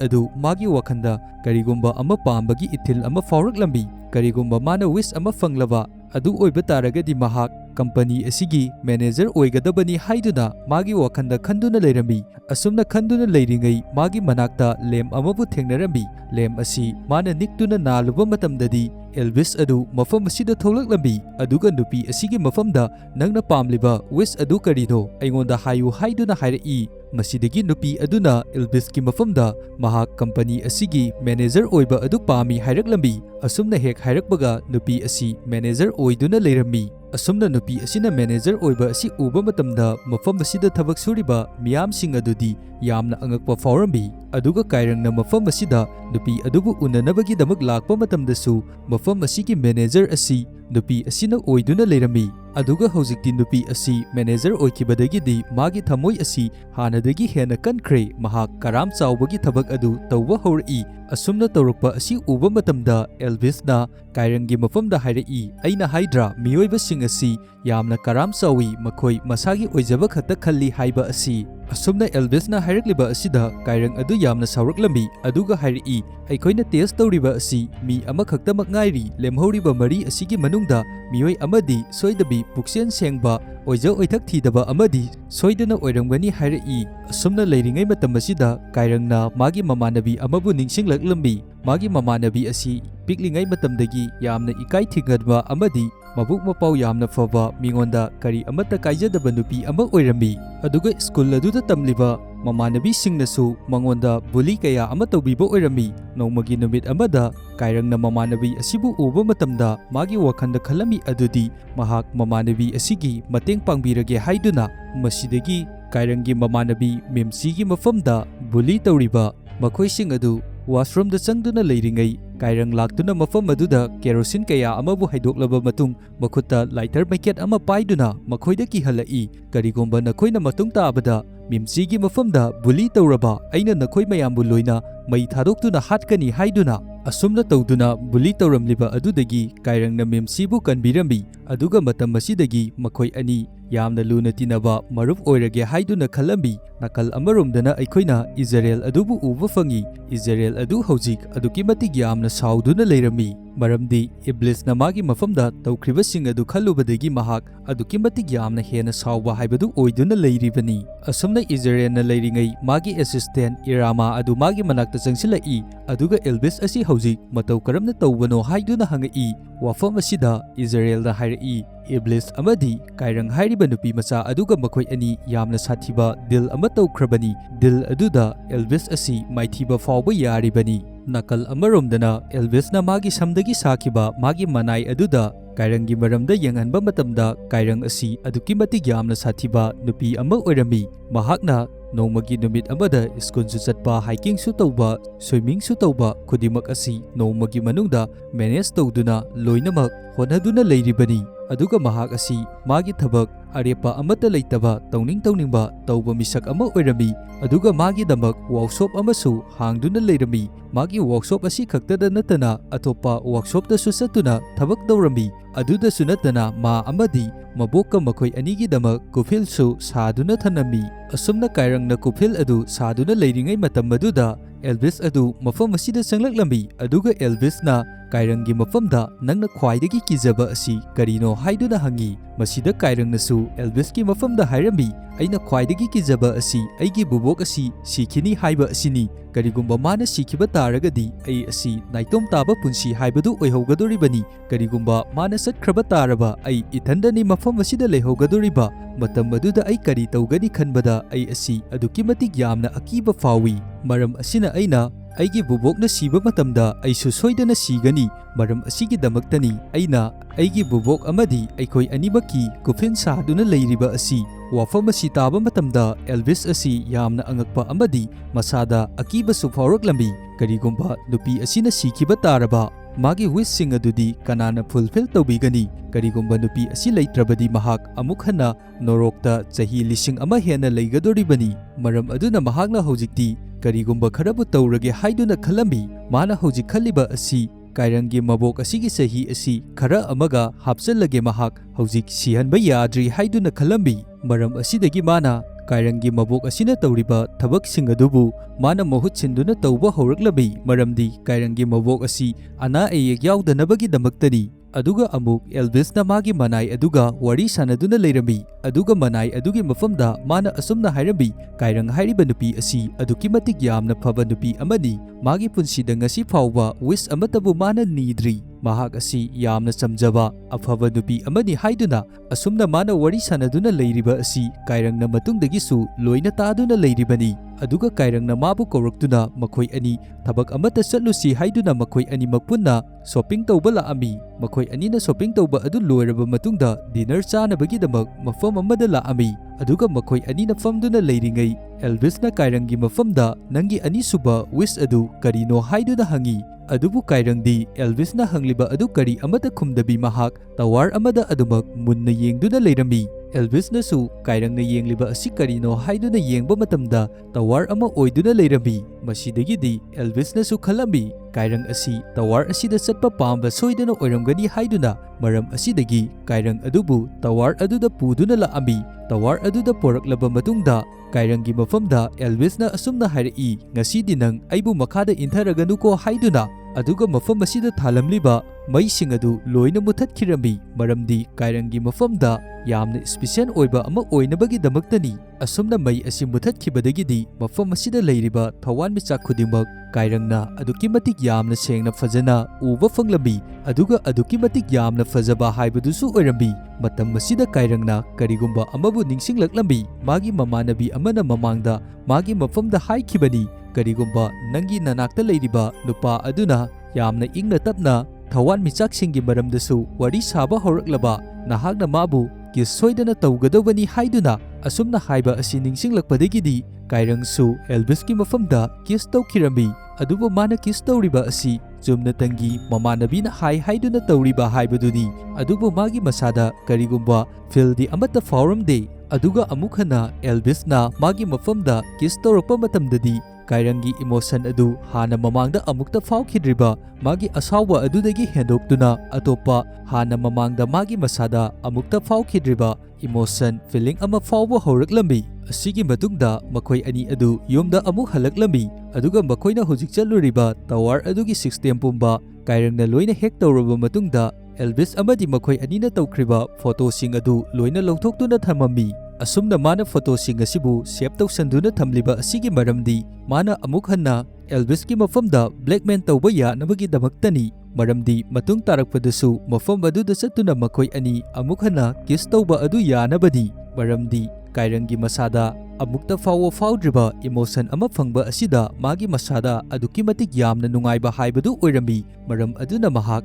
adu magi wakhanda karigumba ama pambagi ithil ama fauraklambi karigumba mana wish ama fanglaba adu oiba taragadi mahak company asigi manager oigadabani haiduna magi wakhanda khanduna leirami asumna khanduna leiringai magi manakta lem amabu thengnarami lem asi mana niktuna naluba matamdadi Elvis adu mafam asida tholaklambi aduga nupi asigi mafamda nangna pamliba wish adu karino aingonda hayu haiduna hairai masidagi nupi aduna Elvis ki mafamda mahak company asigi manager oiba adu pami hairaklambi asumna hek hairakbaga nupi asi manager oiduna leirami asumna nupi asina manager oiba asi uba matamda mafam asida thabak suriba miyam sing adudi yamna angakpa faurambi aduga kairangna mafam asida nupi adubu unanabagi damak lakpa matamdasu mafam asigi manager asi nupi asina oiduna leirami aduga hojikti nupi asi manager oikibadagidi magi thamoi asi hanadagi hena kankhre mahak karam chawbagi thabak adu tawba haurai asumna tawrukpa asi uba matamda Elvisna kairangi mafamda hairai aina haidra miyoiba sing asi yamna karam chawi makhoi masagi oijaba khata khalli haiba asi asumna Elvisna hairakliba asida kairang adu yamna sawraklambi aduga hairai aikoina test tawriba asi mi ama khaktamak ngairi lemhoriba mari asigi manungda miyoi amadi soidabi puksen sengba oija oithak thidaba amadi soidana oirangani hairai asumna leiringai matam asida kairangna magi mamanabi amabu ningsinglaklambi magi mamanabi asi piklingai matamdagi yamna ikai thinggadba amadi mabuk mapau yamna faba mingonda kari amata kaijadaba nupi ama oirami aduga school aduda tamliba mamanabi singnasu mangonda bully kaya ama tawbiba oirami nongmagi numit amada kairangna mamanabi asibu uba matamda magi wakhanda khalami adudi mahak mamanabi asigi mateng pangbirage haiduna masidagi kairangi mamanabi memsigi mafamda bully tawriba makhoi sing adu washroom da changduna leiringai kairang laktuna mafam aduda kerosene kaya amabu haidoklaba matung makhutta lighter maket ama paiduna makhoida ki halai karigomba nakhoina matung tabada mimchi gi mafamda bully tawraba aina nakhoi mayambu loina mai thadokduna hatkani haiduna asumna tawduna bully tawramliba adudagi kairangna mimchi bu kanbirambi aduga matam masidagi makhoi ani yamna luna tinaba marup oirage haiduna khalambi nakal amaromdana aikhoina Israel adubu uba fangi Israel adu hojik aduki matik yamna sauduna leirami maramdi iblisna magi mafamda tawkribasing adu khalubadagi mahak aduki matik yamna hena sauba haibadu oiduna leiribani asumna Israel na leiringai magi assistant Irama adu magi manakta changsilai aduga Elvis asi hojik matau karamna tawbano haiduna hangai wafam asida Israel da hairai Iblis amadi kairang hairiba nupi macha aduga makhoi ani yamna sathiba dil ama tawkhrabani dil aduda Elvis asi maithiba fawba yaribani nakal amaromdana Elvis na magi samdagi sakiba magi manai aduda kairangi maramda yanganba matamda kairang asi aduki matik yamna sathiba nupi ama oirami mahakna nongmagi numit amada skun su chatpa hiking su tawba swimming su tawba khudimak asi nongmagi manungda manage tawduna loinamak honaduna leiribani aduga mahak asi magi thabak arepa amata leitaba tawningba tawba misak ama oirami aduga magi damak workshop amasu hangduna leirami magi workshop asi khaktada natana atopa workshop da su satuna thabak dawrami aduda sunatana ma amadi mabokka makhoi anigi damak kufil su saduna thanami asumna kairangna kufil adu saduna leiringai matam maduda Elvis adu mafam asida changlaklambi aduga Elvis na kairangi mafamda nangna khwaidagi kijaba asi karino haiduna hangi masida kairangnasu Elvis ki mafamda hairambi aina khwaidagi kijaba asi aigi bubok asi sikhini haiba asini karigumba mana sikhiba taragadi ai asi naitom taba punsi haibadu oihaugadoribani karigumba mana satkraba taraba ai ithandani mafam asida leihaugadoriba matam aduda ai kari tawgani khanbada ai asi aduki matik yamna akiba fawi maram asina aina aigi bubokna siba matamda aisu soidana sigani maram asigi damaktani aina aigi bubok amadi aikoi animaki kufin saduna leiriba asi wafam asi taba matamda Elvis asi yamna angakpa amadi masada akiba su fawraklambi karigumba nupi asina sikhiba taraba magi wish adudi kanana fulfill tawbigani karigumba nupi asi leitrabadi mahak amuk hana norokta chahi lising ama hena leigadoribani maram aduna mahakna hojikti karigumba kharabu tawrage haiduna khalambi mana hojik khaliba asi kairangi mabok asigi sahi asi khara amaga hapchalage mahak hojik sihanba yadri haiduna khalambi maram asidagi mana kairangi mabok asina tawriba thabak singadubu mana mohut sinduna tawba horaklabi maramdi kairangi mabok asi ana ayek yawdanabagi damaktani aduga amuk Elvis na magi manai aduga wari sanaduna leirami aduga manai adugi mafamda mana asumna hairambi kairang hairiba nupi asi aduki matik yamna phaba nupi amani magi punsida ngasi fawba wish amatabu mana nidri mahak asi yamna chamjaba afaba nupi amani haiduna asumna mana wari sanaduna leiriba asi kairangna matungdagi su loina taduna leiribani aduga kairangna mabu kawraktuna makhoi ani thabak amata chatlusi haiduna makhoi ani makpunna shopping tawba laami makhoi anina shopping tawba adu loiraba matungda dinner chanabagi damak mafam amada laami aduga makhoi anina famduna leiringai Elvis na kairangi mafamda nangi ani suba wish adu karino haiduna hangi adubu kairangdi Elvis na hangliba adu kari amata khumdabi mahak tawar amada adumak munna yengduna leirami Elvis nasu kairangna yengliba asi karino haiduna yengba matamda tawar ama oiduna leirami masidagidi Elvis nasu khalambi kairang asi tawar asida chatpa pamba soidana oiramgani haiduna maram asidagi kairang adubu tawar aduda puduna laami tawar aduda poraklaba matungda kairangi mafamda Elvis na asumna hairai ngasidi nang aibu makhada intharaganuko haiduna aduga mafam asida thalamliba maising adu loina muthatkirami maramdi kairangi mafamda yamna special oiba ama oinabagi damaktani asumna mai asi muthatkibadagidi mafam asida leiriba thawan michak khudimak kairangna aduki matik yamna sengna fajana uba fanglabi aduga aduki matik yamna fajaba haibadusu oirambi matam asida kairangna karigumba amabu ningsinglaklambi magi mamanabi amana mamangda magi mafamda haikhibani karigumba nangi nanakta leiriba nupa aduna yamna ingna tapna thawan michaksingi maramdasu wari saba horaklaba nahakna mabu kis soidana tawgadawani haiduna asumna haiba asi ningsinglakpadagidi kairangsu Elvis ki mafamda kis tawkirami ꯑꯗꯨꯕꯨ ꯃꯥꯅ ꯀꯤꯁ ꯇꯧꯔꯤꯕ ꯑꯁꯤ ꯆꯨꯝꯅꯇꯪꯒꯤ ꯃꯃꯥꯟꯅꯕꯤꯅ ꯍꯥꯏꯗꯨꯅ ꯇꯧꯔꯤꯕ ꯍꯥꯏꯕꯗꯨꯅꯤ, ꯑꯗꯨꯕꯨ ꯃꯥꯒꯤ ꯃꯁꯥꯗ ꯀꯔꯤꯒꯨꯝꯕ ꯐꯤꯜꯗꯤ ꯑꯃꯠꯇ ꯐꯥꯎꯔꯝꯗꯦ꯫ ꯑꯗꯨꯒ ꯑꯃꯨꯛ ꯍꯟꯅ ꯑꯦꯜꯚꯤꯁꯅ ꯃꯥꯒꯤ ꯃꯐꯝꯗ ꯀꯤꯁ ꯇꯧꯔꯛꯄ ꯃꯇꯝꯗꯗꯤ ꯀꯥꯏꯔꯪꯒꯤ ꯏꯃꯣꯁꯟ ꯑꯗꯨ ꯍꯥꯟꯅ ꯃꯃꯥꯡꯗ ꯑꯃꯨꯛꯇ ꯐꯥꯎꯈꯤꯗ꯭ꯔꯤꯕ ꯃꯥꯒꯤ ꯑꯁꯥꯎꯕ ꯑꯗꯨꯗꯒꯤ ꯍꯦꯟꯗꯣꯛꯇꯨꯅ ꯑꯇꯣꯞꯄ ꯍꯥꯟꯅ ꯃꯃꯥꯡꯗ ꯃꯥꯒꯤ ꯃꯁꯥꯗ ꯑꯃꯨꯛꯇ ꯐꯥꯎꯈꯤꯗ꯭ꯔꯤꯕ ꯏꯃꯣꯁꯟ ꯐꯤꯂꯤꯡ ꯑꯃ ꯐꯥꯎꯕ ꯍꯧꯔꯛꯂꯝꯃꯤ꯫ ꯑꯁꯤꯒꯤ ꯃꯇꯨꯡꯗ ꯃꯈꯣꯏ ꯑꯅꯤ ꯑꯗꯨ ꯌꯨꯝꯗ ꯑꯃꯨꯛ ꯍꯜꯂꯛꯂꯝꯃꯤ, ꯑꯗꯨꯒ ꯃꯈꯣꯏꯅ ꯍꯧꯖꯤꯛ ꯆꯠꯂꯨꯔꯤꯕ ꯇꯋꯥꯔ ꯑꯗꯨꯒꯤ ꯁꯤꯁꯇꯦꯝ ꯄꯨꯝꯕ ꯀꯥꯏꯔꯪꯅ ꯂꯣꯏꯅ ꯍꯦꯛ ꯇꯧꯔꯕ ꯃꯇꯨꯡꯗ ꯑꯦꯜꯚꯤꯁ ꯑꯃꯗꯤ ꯃꯈꯣꯏ ꯑꯅꯤꯅ ꯇꯧꯈ꯭ꯔꯤꯕ ꯐꯣꯇꯣꯁꯤꯡ ꯑꯗꯨ ꯂꯣꯏꯅ ꯂꯧꯊꯣꯛꯇꯨꯅ ꯊꯝꯃꯝꯃꯤ꯫ ꯑꯁꯨꯝꯅ ꯃꯥꯅ ꯐꯣꯇꯣꯁꯤꯡ ꯑꯁꯤꯕꯨ ꯁꯦꯞ ꯇꯧꯁꯟꯗꯨꯅ ꯊꯝꯂꯤꯕ ꯑꯁꯤꯒꯤ ꯃꯔꯝꯗꯤ ꯃꯥꯅ ꯑꯃꯨꯛ ꯍꯟꯅ ꯑꯦꯜꯚꯤꯁꯀꯤ ꯃꯐꯝꯗ ꯕ꯭ꯂꯦꯛꯃꯦꯟ ꯇꯧꯕ ꯌꯥꯅꯕꯒꯤꯗꯃꯛꯇꯅꯤ, ꯃꯔꯝꯗꯤ ꯃꯇꯨꯡ ꯇꯥꯔꯛꯄꯗꯁꯨ ꯃꯐꯝ ꯑꯗꯨꯗ ꯆꯠꯇꯨꯅ ꯃꯈꯣꯏ ꯑꯅꯤ ꯑꯃꯨꯛ ꯍꯟꯅ ꯀꯤꯁ ꯇꯧꯕ ꯑꯗꯨ ꯌꯥꯅꯕꯅꯤ, ꯃꯔꯝꯗꯤ ꯀꯥꯏꯔꯪꯒꯤ ꯃꯁꯥꯗ ꯑꯃꯨꯛꯇ ꯐꯥꯎꯕ ꯐꯥꯎꯗ꯭ꯔꯤꯕ ꯏꯃꯣꯁꯟ ꯑꯃ ꯐꯪꯕ ꯑꯁꯤꯗ ꯃꯥꯒꯤ ꯃꯁꯥꯗ ꯑꯗꯨꯛꯀꯤ ꯃꯇꯤꯛ ꯌꯥꯝꯅ ꯅꯨꯡꯉꯥꯏꯕ ꯍꯥꯏꯕꯗꯨ ꯑꯣꯏꯔꯝꯃꯤ꯫ ꯃꯔꯝ ꯑꯗꯨꯅ ꯃꯍꯥꯛ